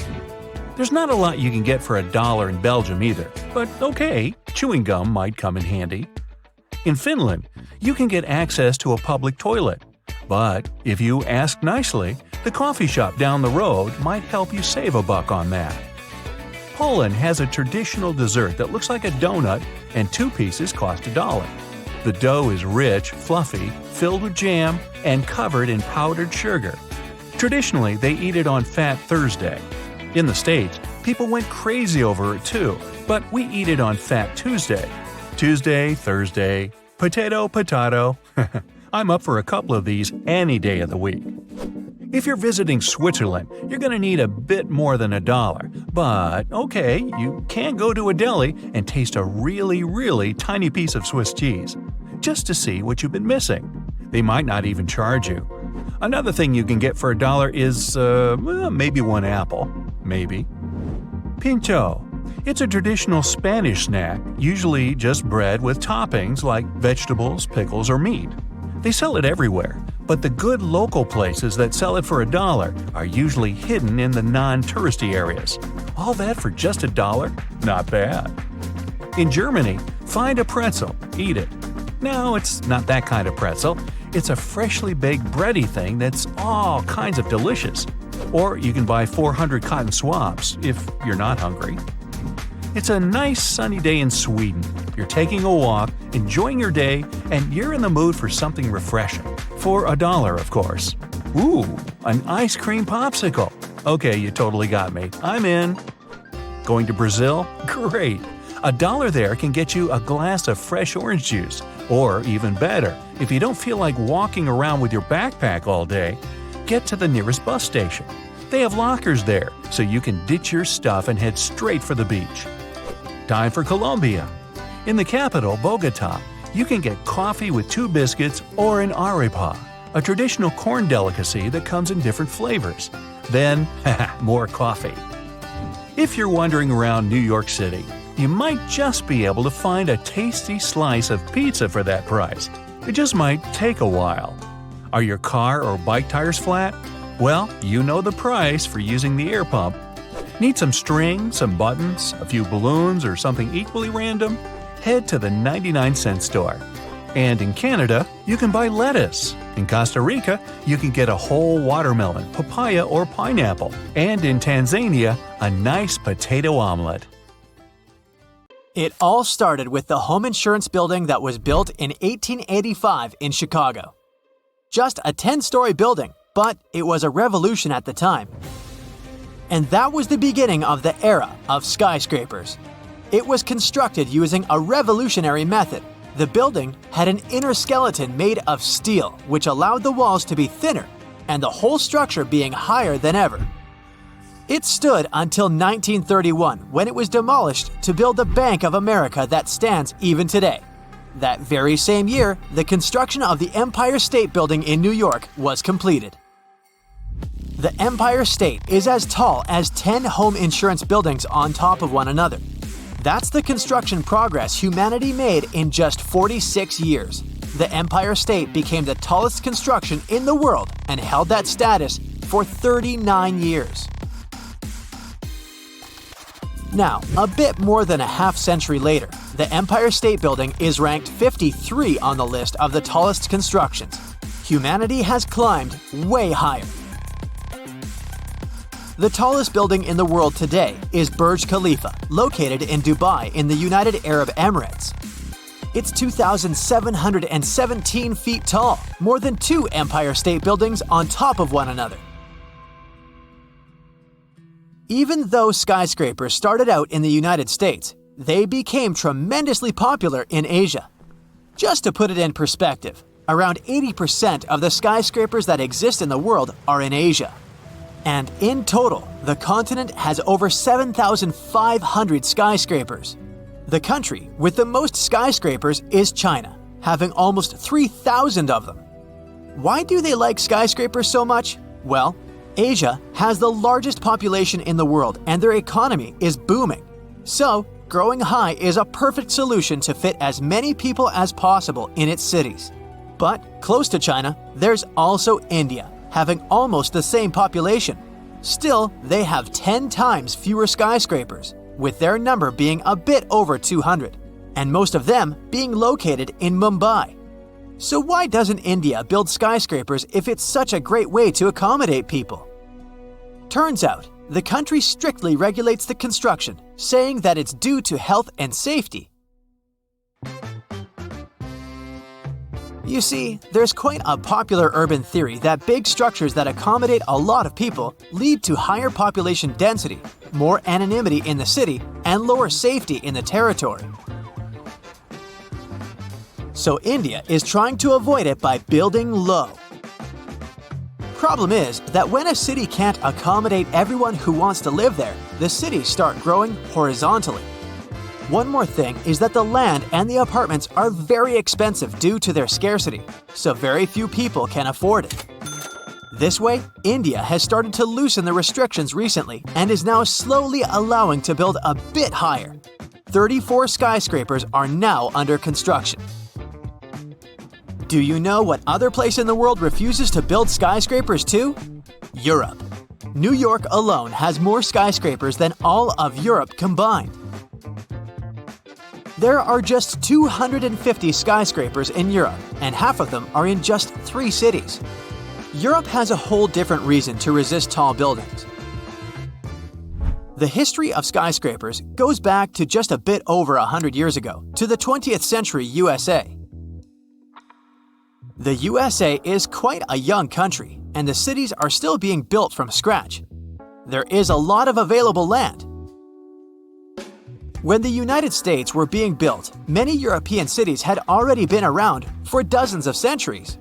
There's not a lot you can get for $1 in Belgium either, but okay, chewing gum might come in handy. In Finland, you can get access to a public toilet. But if you ask nicely, the coffee shop down the road might help you save $1 on that. Poland has a traditional dessert that looks like a donut, and 2 pieces cost $1. The dough is rich, fluffy, filled with jam, and covered in powdered sugar. Traditionally, they eat it on Fat Thursday. In the States, people went crazy over it too, but we eat it on Fat Tuesday. Tuesday, Thursday, potato, potato. I'm up for a couple of these any day of the week. If you're visiting Switzerland, you're going to need a bit more than $1. But, okay, you can go to a deli and taste a really tiny piece of Swiss cheese, just to see what you've been missing. They might not even charge you. Another thing you can get for $1 is, maybe one apple. Maybe. Pincho. It's a traditional Spanish snack, usually just bread with toppings like vegetables, pickles, or meat. They sell it everywhere, but the good local places that sell it for $1 are usually hidden in the non-touristy areas. All that for just $1? Not bad. In Germany, find a pretzel, eat it. No, it's not that kind of pretzel. It's a freshly baked bready thing that's all kinds of delicious. Or you can buy 400 cotton swabs if you're not hungry. It's a nice sunny day in Sweden. You're taking a walk, enjoying your day, and you're in the mood for something refreshing. For $1, of course. Ooh, an ice cream popsicle. Okay, you totally got me. I'm in. Going to Brazil? Great. $1 there can get you a glass of fresh orange juice. Or even better, if you don't feel like walking around with your backpack all day, get to the nearest bus station. They have lockers there, so you can ditch your stuff and head straight for the beach. Time for Colombia. In the capital, Bogota, you can get coffee with 2 biscuits or an arepa, a traditional corn delicacy that comes in different flavors. Then, more coffee. If you're wandering around New York City, you might just be able to find a tasty slice of pizza for that price. It just might take a while. Are your car or bike tires flat? Well, you know the price for using the air pump. Need some string, some buttons, a few balloons, or something equally random? Head to the 99-cent store. And in Canada, you can buy lettuce. In Costa Rica, you can get a whole watermelon, papaya, or pineapple. And in Tanzania, a nice potato omelet. It all started with the home insurance building that was built in 1885 in Chicago. Just a 10-story building, but it was a revolution at the time. And that was the beginning of the era of skyscrapers. It was constructed using a revolutionary method. The building had an inner skeleton made of steel, which allowed the walls to be thinner, and the whole structure being higher than ever. It stood until 1931, when it was demolished to build the Bank of America that stands even today. That very same year, the construction of the Empire State Building in New York was completed. The Empire State is as tall as 10 home insurance buildings on top of one another. That's the construction progress humanity made in just 46 years. The Empire State became the tallest construction in the world and held that status for 39 years. Now, a bit more than a half-century later, the Empire State Building is ranked 53 on the list of the tallest constructions. Humanity has climbed way higher. The tallest building in the world today is Burj Khalifa, located in Dubai in the United Arab Emirates. It's 2,717 feet tall, more than 2 Empire State Buildings on top of one another. Even though skyscrapers started out in the United States, they became tremendously popular in Asia. Just to put it in perspective, around 80% of the skyscrapers that exist in the world are in Asia. And in total, the continent has over 7,500 skyscrapers. The country with the most skyscrapers is China, having almost 3,000 of them. Why do they like skyscrapers so much? Well, Asia has the largest population in the world and their economy is booming. So, growing high is a perfect solution to fit as many people as possible in its cities. But close to China, there's also India, having almost the same population. Still, they have 10 times fewer skyscrapers, with their number being a bit over 200, and most of them being located in Mumbai. So why doesn't India build skyscrapers if it's such a great way to accommodate people? Turns out, the country strictly regulates the construction, saying that it's due to health and safety. You see, there's quite a popular urban theory that big structures that accommodate a lot of people lead to higher population density, more anonymity in the city, and lower safety in the territory. So India is trying to avoid it by building low. Problem is that when a city can't accommodate everyone who wants to live there, the cities start growing horizontally. One more thing is that the land and the apartments are very expensive due to their scarcity, so very few people can afford it. This way, India has started to loosen the restrictions recently and is now slowly allowing to build a bit higher. 34 skyscrapers are now under construction. Do you know what other place in the world refuses to build skyscrapers too? Europe. New York alone has more skyscrapers than all of Europe combined. There are just 250 skyscrapers in Europe, and half of them are in just 3 cities. Europe has a whole different reason to resist tall buildings. The history of skyscrapers goes back to just a bit over 100 years ago, to the 20th century USA. The USA is quite a young country, and the cities are still being built from scratch. There is a lot of available land. When the United States were being built, many European cities had already been around for dozens of centuries.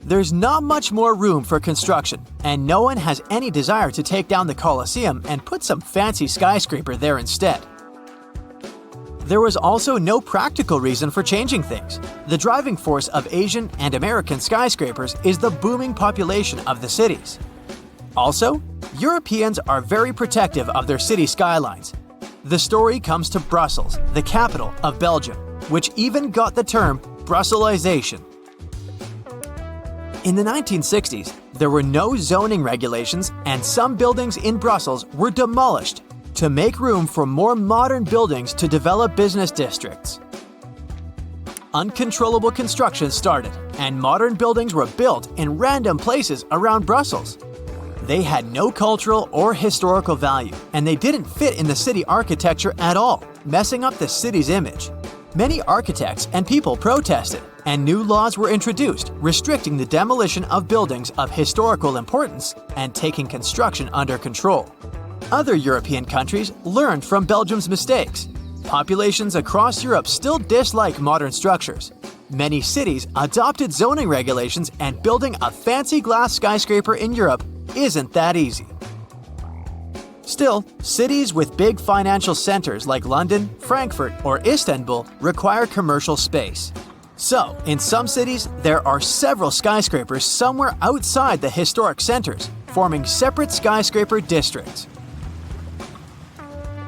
There's not much more room for construction, and no one has any desire to take down the Colosseum and put some fancy skyscraper there instead. There was also no practical reason for changing things. The driving force of Asian and American skyscrapers is the booming population of the cities. Also, Europeans are very protective of their city skylines. The story comes to Brussels, the capital of Belgium, which even got the term Brusselization. In the 1960s, there were no zoning regulations, and some buildings in Brussels were demolished to make room for more modern buildings to develop business districts. Uncontrollable construction started, and modern buildings were built in random places around Brussels. They had no cultural or historical value, and they didn't fit in the city architecture at all, messing up the city's image. Many architects and people protested, and new laws were introduced restricting the demolition of buildings of historical importance and taking construction under control. Other European countries learned from Belgium's mistakes. Populations across Europe still dislike modern structures. Many cities adopted zoning regulations, and building a fancy glass skyscraper in Europe isn't that easy. Still, cities with big financial centers like London, Frankfurt, or Istanbul require commercial space. So, in some cities, there are several skyscrapers somewhere outside the historic centers, forming separate skyscraper districts.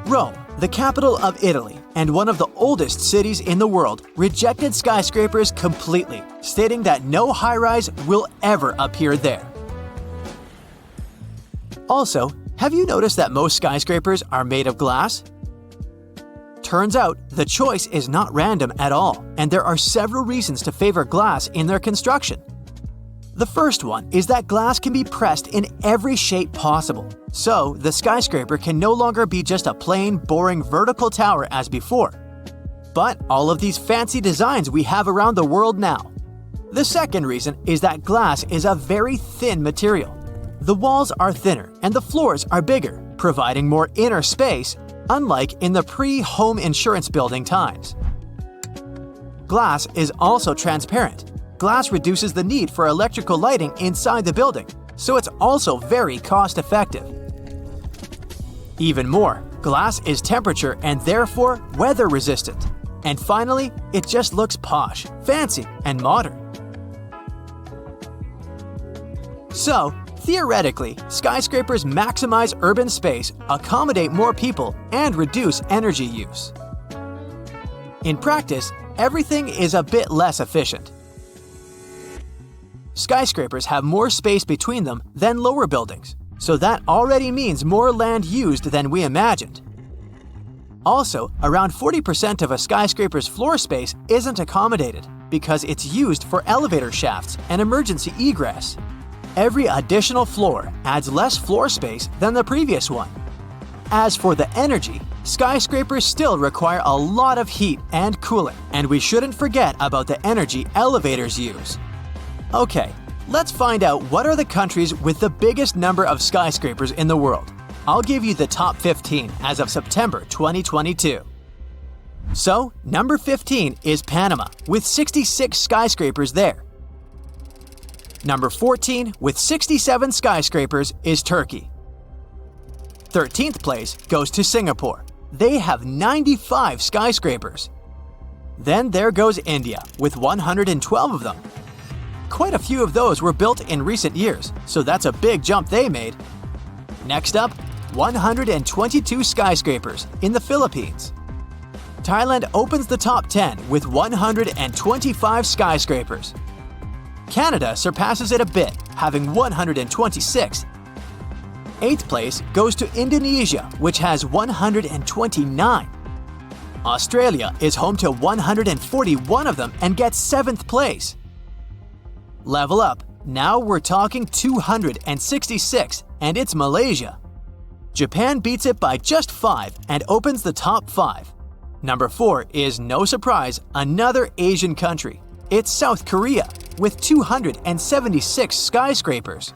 Rome, the capital of Italy and one of the oldest cities in the world, rejected skyscrapers completely, stating that no high-rise will ever appear there. Also, have you noticed that most skyscrapers are made of glass? Turns out, the choice is not random at all, and there are several reasons to favor glass in their construction. The first one is that glass can be pressed in every shape possible, so the skyscraper can no longer be just a plain, boring vertical tower as before, but all of these fancy designs we have around the world now. The second reason is that glass is a very thin material. The walls are thinner and the floors are bigger, providing more inner space, unlike in the pre-home insurance building times. Glass is also transparent. Glass reduces the need for electrical lighting inside the building, so it's also very cost-effective. Even more, glass is temperature and therefore weather-resistant. And finally, it just looks posh, fancy, and modern. So, theoretically, skyscrapers maximize urban space, accommodate more people, and reduce energy use. In practice, everything is a bit less efficient. Skyscrapers have more space between them than lower buildings, so that already means more land used than we imagined. Also, around 40% of a skyscraper's floor space isn't accommodated because it's used for elevator shafts and emergency egress. Every additional floor adds less floor space than the previous one. As for the energy, skyscrapers still require a lot of heat and cooling, and we shouldn't forget about the energy elevators use. Okay, let's find out what are the countries with the biggest number of skyscrapers in the world. I'll give you the top 15 as of September 2022. So, number 15 is Panama, with 66 skyscrapers there. Number 14, with 67 skyscrapers, is Turkey. 13th place goes to Singapore. They have 95 skyscrapers. Then there goes India, with 112 of them. Quite a few of those were built in recent years, so that's a big jump they made. Next up, 122 skyscrapers in the Philippines. Thailand opens the top 10 with 125 skyscrapers. Canada surpasses it a bit, having 126. 8th place goes to Indonesia, which has 129. Australia is home to 141 of them and gets 7th place. Level up, now we're talking 266, and it's Malaysia. Japan beats it by just 5 and opens the top 5. Number 4 is, no surprise, another Asian country. It's South Korea, with 276 skyscrapers.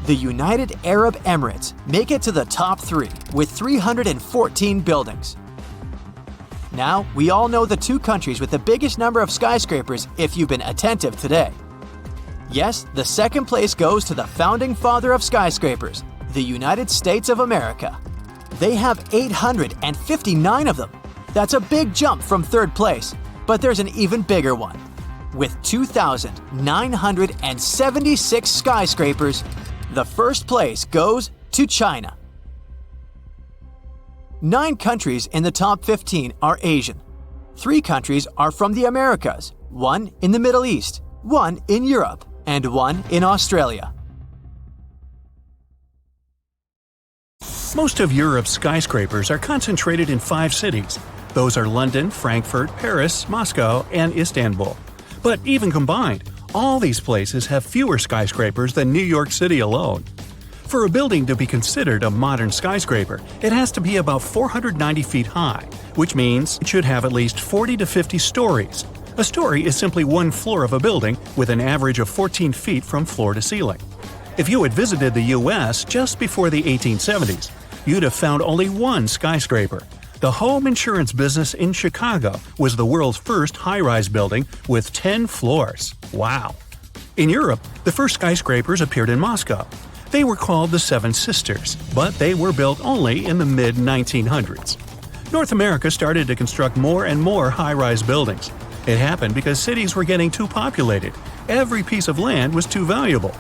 The United Arab Emirates make it to the top 3 with 314 buildings. Now, we all know the two countries with the biggest number of skyscrapers if you've been attentive today. Yes, the second place goes to the founding father of skyscrapers, the United States of America. They have 859 of them. That's a big jump from third place, but there's an even bigger one. With 2,976 skyscrapers, the first place goes to China. 9 countries in the top 15 are Asian. 3 countries are from the Americas, 1 in the Middle East, 1 in Europe, and 1 in Australia. Most of Europe's skyscrapers are concentrated in 5 cities. Those are London, Frankfurt, Paris, Moscow, and Istanbul. But even combined, all these places have fewer skyscrapers than New York City alone. For a building to be considered a modern skyscraper, it has to be about 490 feet high, which means it should have at least 40 to 50 stories. A story is simply one floor of a building with an average of 14 feet from floor to ceiling. If you had visited the U.S. just before the 1870s, you'd have found only one skyscraper. The home insurance business in Chicago was the world's first high-rise building with 10 floors. Wow! In Europe, the first skyscrapers appeared in Moscow. They were called the Seven Sisters, but they were built only in the mid-1900s. North America started to construct more and more high-rise buildings. It happened because cities were getting too populated. Every piece of land was too valuable.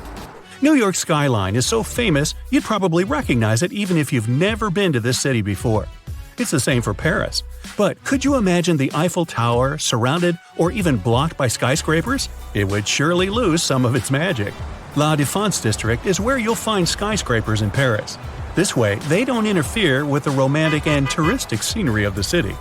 New York's skyline is so famous you'd probably recognize it even if you've never been to this city before. It's the same for Paris. But could you imagine the Eiffel Tower surrounded or even blocked by skyscrapers? It would surely lose some of its magic. La Défense district is where you'll find skyscrapers in Paris. This way, they don't interfere with the romantic and touristic scenery of the city.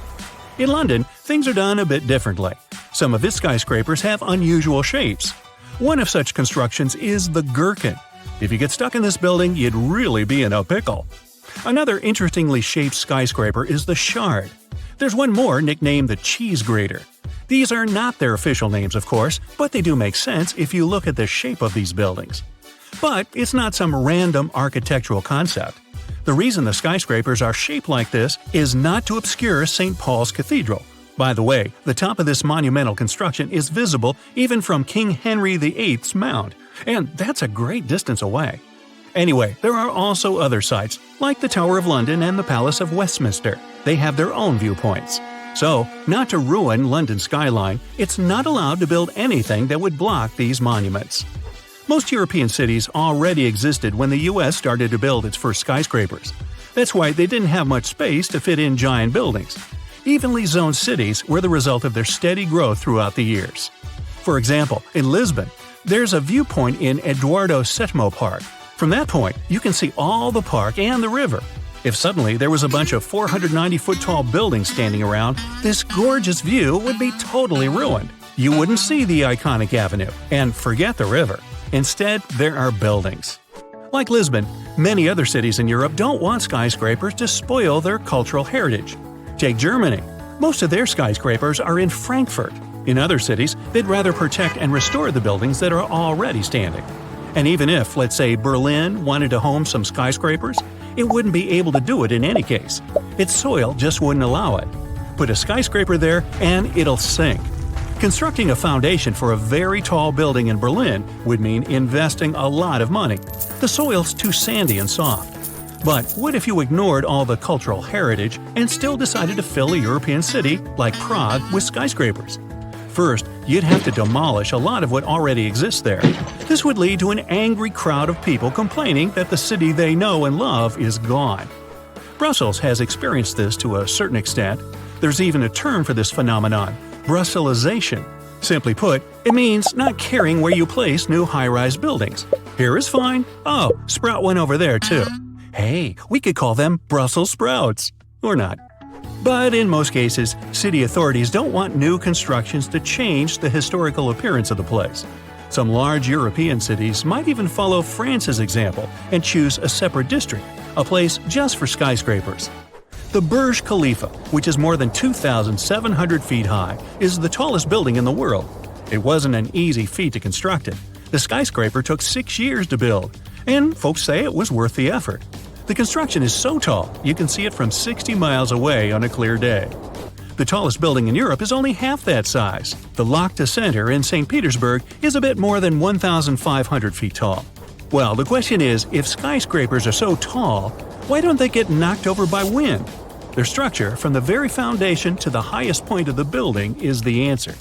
In London, things are done a bit differently. Some of its skyscrapers have unusual shapes. One of such constructions is the Gherkin. If you get stuck in this building, you'd really be in a pickle. Another interestingly shaped skyscraper is the Shard. There's one more nicknamed the Cheese Grater. These are not their official names, of course, but they do make sense if you look at the shape of these buildings. But it's not some random architectural concept. The reason the skyscrapers are shaped like this is not to obscure St. Paul's Cathedral. By the way, the top of this monumental construction is visible even from King Henry VIII's mound, and that's a great distance away. Anyway, there are also other sites, like the Tower of London and the Palace of Westminster. They have their own viewpoints. So, not to ruin London's skyline, it's not allowed to build anything that would block these monuments. Most European cities already existed when the US started to build its first skyscrapers. That's why they didn't have much space to fit in giant buildings. Evenly zoned cities were the result of their steady growth throughout the years. For example, in Lisbon, there's a viewpoint in Eduardo VII Park. From that point, you can see all the park and the river. If suddenly there was a bunch of 490-foot-tall buildings standing around, this gorgeous view would be totally ruined. You wouldn't see the iconic avenue, and forget the river. Instead, there are buildings. Like Lisbon, many other cities in Europe don't want skyscrapers to spoil their cultural heritage. Take Germany. Most of their skyscrapers are in Frankfurt. In other cities, they'd rather protect and restore the buildings that are already standing. And even if, let's say, Berlin wanted to home some skyscrapers, it wouldn't be able to do it in any case. Its soil just wouldn't allow it. Put a skyscraper there and it'll sink. Constructing a foundation for a very tall building in Berlin would mean investing a lot of money. The soil's too sandy and soft. But what if you ignored all the cultural heritage and still decided to fill a European city like Prague with skyscrapers? First, you'd have to demolish a lot of what already exists there. This would lead to an angry crowd of people complaining that the city they know and love is gone. Brussels has experienced this to a certain extent. There's even a term for this phenomenon: Brusselization. Simply put, it means not caring where you place new high-rise buildings. Here is fine. Oh, sprout one over there too. Hey, we could call them Brussels sprouts. Or not. But in most cases, city authorities don't want new constructions to change the historical appearance of the place. Some large European cities might even follow France's example and choose a separate district, a place just for skyscrapers. The Burj Khalifa, which is more than 2,700 feet high, is the tallest building in the world. It wasn't an easy feat to construct it. The skyscraper took 6 years to build, and folks say it was worth the effort. The construction is so tall, you can see it from 60 miles away on a clear day. The tallest building in Europe is only half that size. The Lotte Center in St. Petersburg is a bit more than 1,500 feet tall. Well, the question is, if skyscrapers are so tall, why don't they get knocked over by wind? Their structure, from the very foundation to the highest point of the building, is the answer.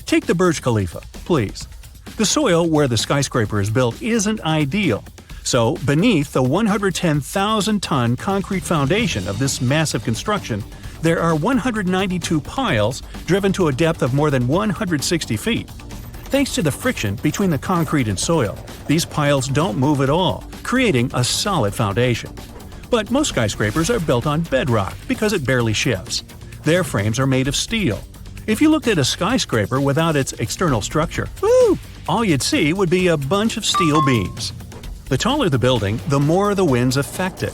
Take the Burj Khalifa, please. The soil where the skyscraper is built isn't ideal. So, beneath the 110,000-ton concrete foundation of this massive construction, there are 192 piles driven to a depth of more than 160 feet. Thanks to the friction between the concrete and soil, these piles don't move at all, creating a solid foundation. But most skyscrapers are built on bedrock because it barely shifts. Their frames are made of steel. If you looked at a skyscraper without its external structure, all you'd see would be a bunch of steel beams. The taller the building, the more the winds affect it.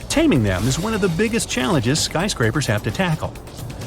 Taming them is one of the biggest challenges skyscrapers have to tackle.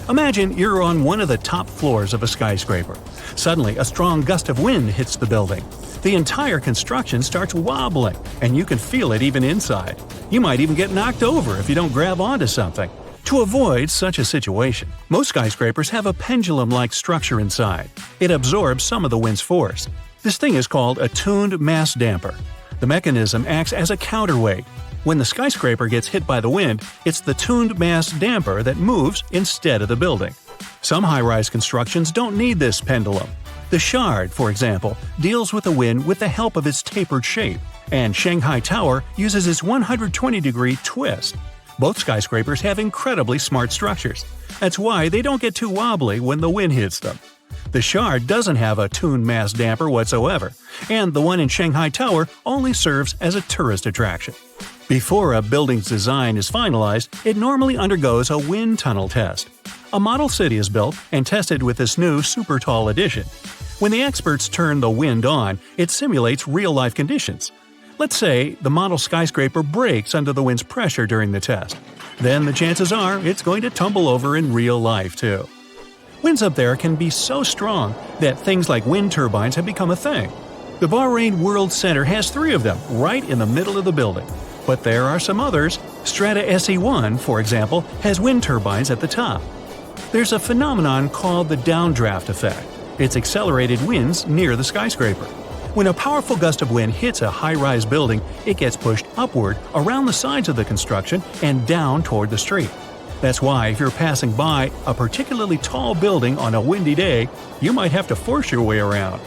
Imagine you're on one of the top floors of a skyscraper. Suddenly, a strong gust of wind hits the building. The entire construction starts wobbling, and you can feel it even inside. You might even get knocked over if you don't grab onto something. To avoid such a situation, most skyscrapers have a pendulum-like structure inside. It absorbs some of the wind's force. This thing is called a tuned mass damper. The mechanism acts as a counterweight. When the skyscraper gets hit by the wind, it's the tuned mass damper that moves instead of the building. Some high-rise constructions don't need this pendulum. The Shard, for example, deals with the wind with the help of its tapered shape, and Shanghai Tower uses its 120-degree twist. Both skyscrapers have incredibly smart structures. That's why they don't get too wobbly when the wind hits them. The Shard doesn't have a tuned mass damper whatsoever, and the one in Shanghai Tower only serves as a tourist attraction. Before a building's design is finalized, it normally undergoes a wind tunnel test. A model city is built and tested with this new super tall addition. When the experts turn the wind on, it simulates real-life conditions. Let's say the model skyscraper breaks under the wind's pressure during the test. Then the chances are it's going to tumble over in real life too. Winds up there can be so strong that things like wind turbines have become a thing. The Bahrain World Center has 3 of them right in the middle of the building. But there are some others. Strata SE1, for example, has wind turbines at the top. There's a phenomenon called the downdraft effect. It's accelerated winds near the skyscraper. When a powerful gust of wind hits a high-rise building, it gets pushed upward around the sides of the construction and down toward the street. That's why if you're passing by a particularly tall building on a windy day, you might have to force your way around.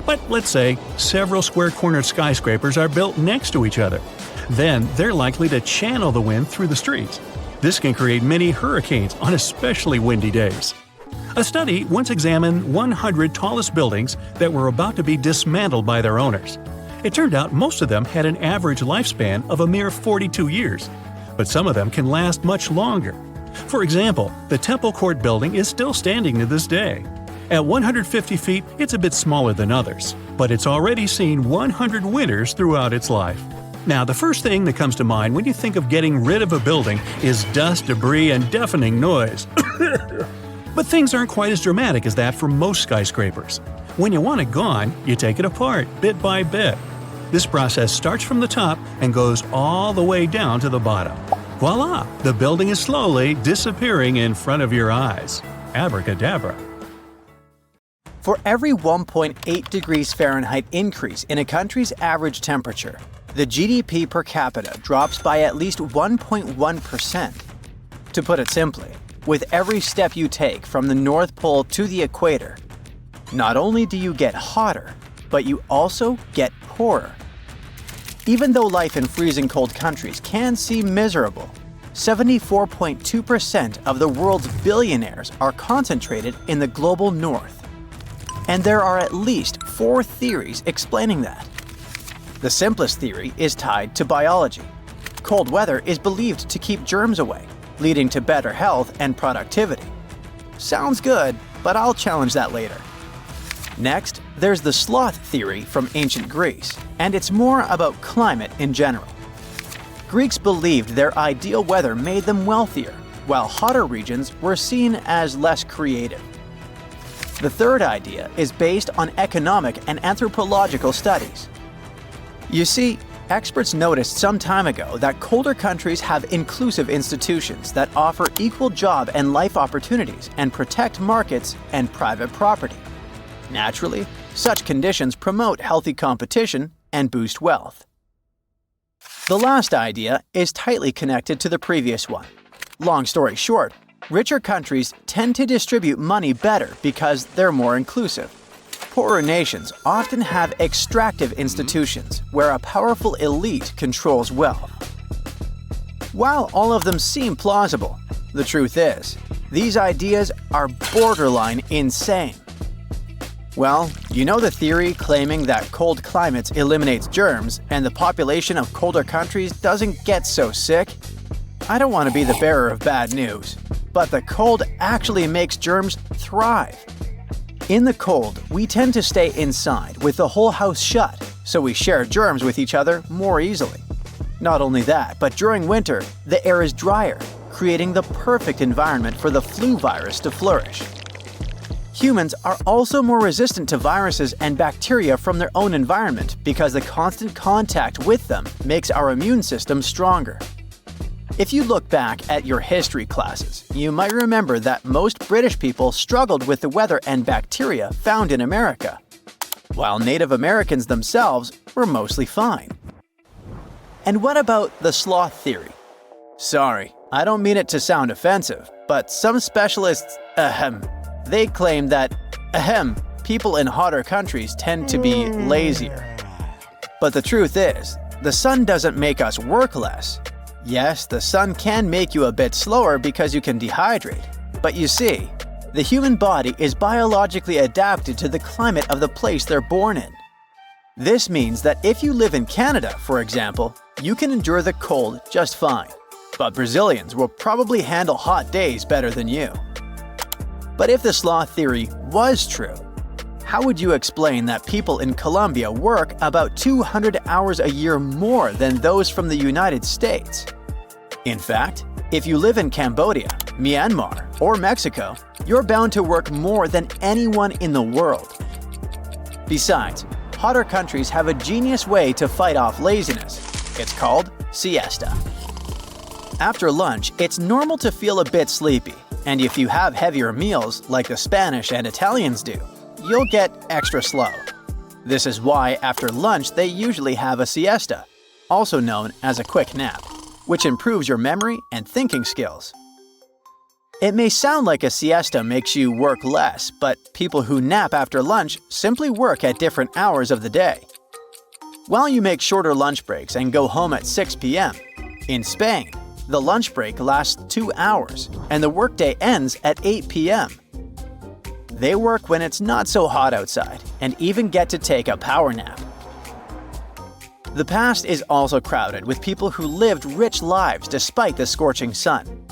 But let's say several square-cornered skyscrapers are built next to each other. Then they're likely to channel the wind through the streets. This can create many hurricanes on especially windy days. A study once examined 100 tallest buildings that were about to be dismantled by their owners. It turned out most of them had an average lifespan of a mere 42 years, but some of them can last much longer. For example, the Temple Court building is still standing to this day. At 150 feet, it's a bit smaller than others, but it's already seen 100 winters throughout its life. Now, the first thing that comes to mind when you think of getting rid of a building is dust, debris, and deafening noise. But things aren't quite as dramatic as that for most skyscrapers. When you want it gone, you take it apart, bit by bit. This process starts from the top and goes all the way down to the bottom. Voila! The building is slowly disappearing in front of your eyes. Abracadabra. For every 1.8 degrees Fahrenheit increase in a country's average temperature, the GDP per capita drops by at least 1.1%. To put it simply, with every step you take from the North Pole to the equator, not only do you get hotter, but you also get poorer. Even though life in freezing cold countries can seem miserable, 74.2% of the world's billionaires are concentrated in the global north. And there are at least 4 theories explaining that. The simplest theory is tied to biology. Cold weather is believed to keep germs away, leading to better health and productivity. Sounds good, but I'll challenge that later. Next, there's the sloth theory from ancient Greece, and it's more about climate in general. Greeks believed their ideal weather made them wealthier, while hotter regions were seen as less creative. The third idea is based on economic and anthropological studies. You see, experts noticed some time ago that colder countries have inclusive institutions that offer equal job and life opportunities and protect markets and private property. Naturally, such conditions promote healthy competition and boost wealth. The last idea is tightly connected to the previous one. Long story short, richer countries tend to distribute money better because they're more inclusive. Poorer nations often have extractive institutions where a powerful elite controls wealth. While all of them seem plausible, the truth is, these ideas are borderline insane. Well, you know the theory claiming that cold climates eliminates germs and the population of colder countries doesn't get so sick? I don't want to be the bearer of bad news, but the cold actually makes germs thrive. In the cold, we tend to stay inside with the whole house shut, so we share germs with each other more easily. Not only that, but during winter, the air is drier, creating the perfect environment for the flu virus to flourish. Humans are also more resistant to viruses and bacteria from their own environment because the constant contact with them makes our immune system stronger. If you look back at your history classes, you might remember that most British people struggled with the weather and bacteria found in America, while Native Americans themselves were mostly fine. And what about the sloth theory? Sorry, I don't mean it to sound offensive, but some specialists, they claim that, people in hotter countries tend to be lazier. But the truth is, the sun doesn't make us work less. Yes, the sun can make you a bit slower because you can dehydrate. But you see, the human body is biologically adapted to the climate of the place they're born in. This means that if you live in Canada, for example, you can endure the cold just fine. But Brazilians will probably handle hot days better than you. But if the sloth theory was true, how would you explain that people in Colombia work about 200 hours a year more than those from the United States? In fact, if you live in Cambodia, Myanmar, or Mexico, you're bound to work more than anyone in the world. Besides, hotter countries have a genius way to fight off laziness. It's called siesta. After lunch, it's normal to feel a bit sleepy, and if you have heavier meals like the Spanish and Italians do, you'll get extra slow. This is why after lunch they usually have a siesta, also known as a quick nap, which improves your memory and thinking skills. It may sound like a siesta makes you work less, but people who nap after lunch simply work at different hours of the day. While you make shorter lunch breaks and go home at 6 p.m., in Spain, the lunch break lasts 2 hours, and the workday ends at 8 p.m. They work when it's not so hot outside, and even get to take a power nap. The past is also crowded with people who lived rich lives despite the scorching sun.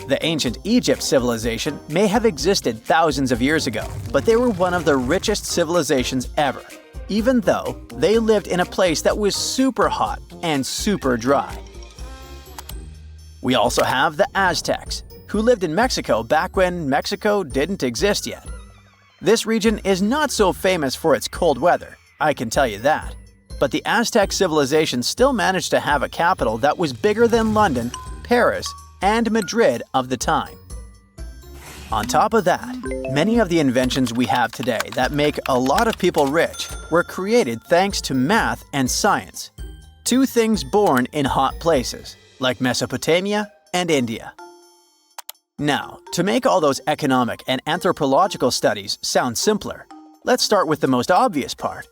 The ancient Egypt civilization may have existed thousands of years ago, but they were one of the richest civilizations ever, even though they lived in a place that was super hot and super dry. We also have the Aztecs, who lived in Mexico back when Mexico didn't exist yet. This region is not so famous for its cold weather, I can tell you that. But the Aztec civilization still managed to have a capital that was bigger than London, Paris, and Madrid of the time. On top of that, many of the inventions we have today that make a lot of people rich were created thanks to math and science. Two things born in hot places, like Mesopotamia and India. Now, to make all those economic and anthropological studies sound simpler, let's start with the most obvious part.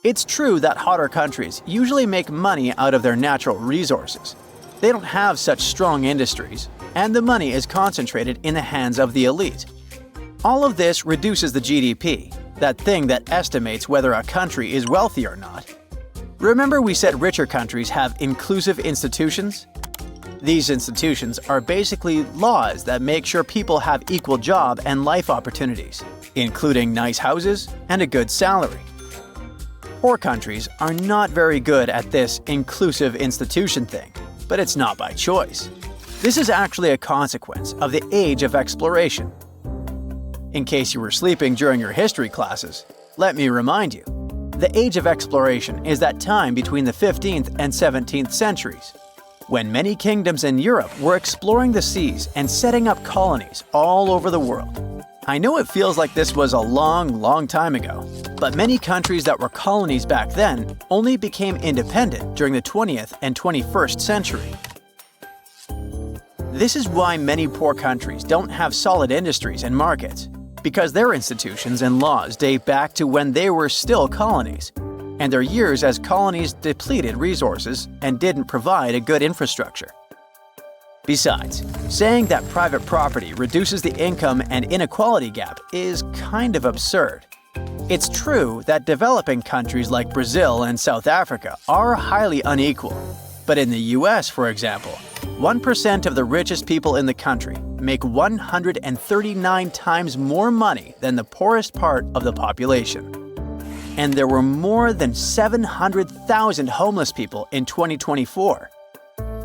It's true that hotter countries usually make money out of their natural resources. They don't have such strong industries, and the money is concentrated in the hands of the elite. All of this reduces the GDP, that thing that estimates whether a country is wealthy or not. Remember we said richer countries have inclusive institutions? These institutions are basically laws that make sure people have equal job and life opportunities, including nice houses and a good salary. Poor countries are not very good at this inclusive institution thing, but it's not by choice. This is actually a consequence of the age of exploration. In case you were sleeping during your history classes, let me remind you, the age of exploration is that time between the 15th and 17th centuries, when many kingdoms in Europe were exploring the seas and setting up colonies all over the world. I know it feels like this was a long time ago, but many countries that were colonies back then only became independent during the 20th and 21st century. This is why many poor countries don't have solid industries and markets, because their institutions and laws date back to when they were still colonies, and their years as colonies depleted resources and didn't provide a good infrastructure. Besides, saying that private property reduces the income and inequality gap is kind of absurd. It's true that developing countries like Brazil and South Africa are highly unequal, but in the US, for example, 1% of the richest people in the country make 139 times more money than the poorest part of the population. And there were more than 700,000 homeless people in 2024.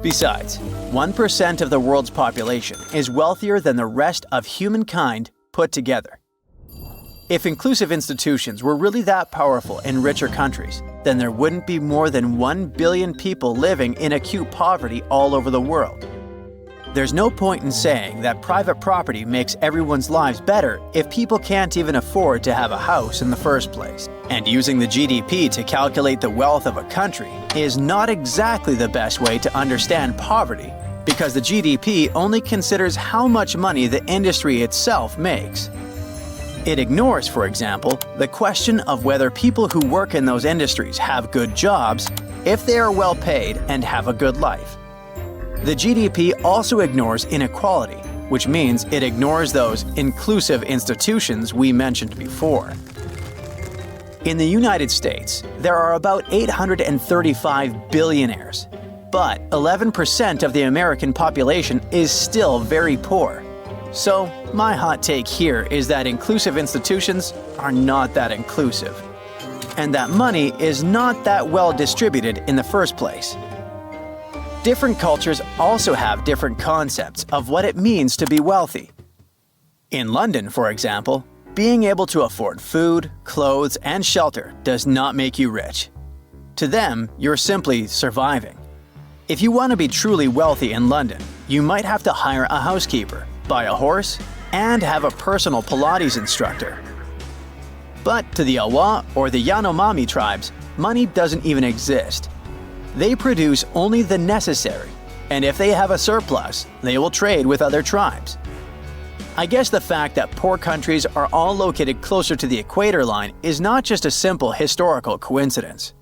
Besides, 1% of the world's population is wealthier than the rest of humankind put together. If inclusive institutions were really that powerful in richer countries, then there wouldn't be more than 1 billion people living in acute poverty all over the world. There's no point in saying that private property makes everyone's lives better if people can't even afford to have a house in the first place. And using the GDP to calculate the wealth of a country is not exactly the best way to understand poverty, because the GDP only considers how much money the industry itself makes. It ignores, for example, the question of whether people who work in those industries have good jobs, if they are well paid and have a good life. The GDP also ignores inequality, which means it ignores those inclusive institutions we mentioned before. In the United States, there are about 835 billionaires, but 11% of the American population is still very poor. So, my hot take here is that inclusive institutions are not that inclusive, and that money is not that well distributed in the first place. Different cultures also have different concepts of what it means to be wealthy. In London, for example, being able to afford food, clothes, and shelter does not make you rich. To them, you're simply surviving. If you want to be truly wealthy in London, you might have to hire a housekeeper, buy a horse, and have a personal Pilates instructor. But to the Awa or the Yanomami tribes, money doesn't even exist. They produce only the necessary, and if they have a surplus, they will trade with other tribes. I guess the fact that poor countries are all located closer to the equator line is not just a simple historical coincidence.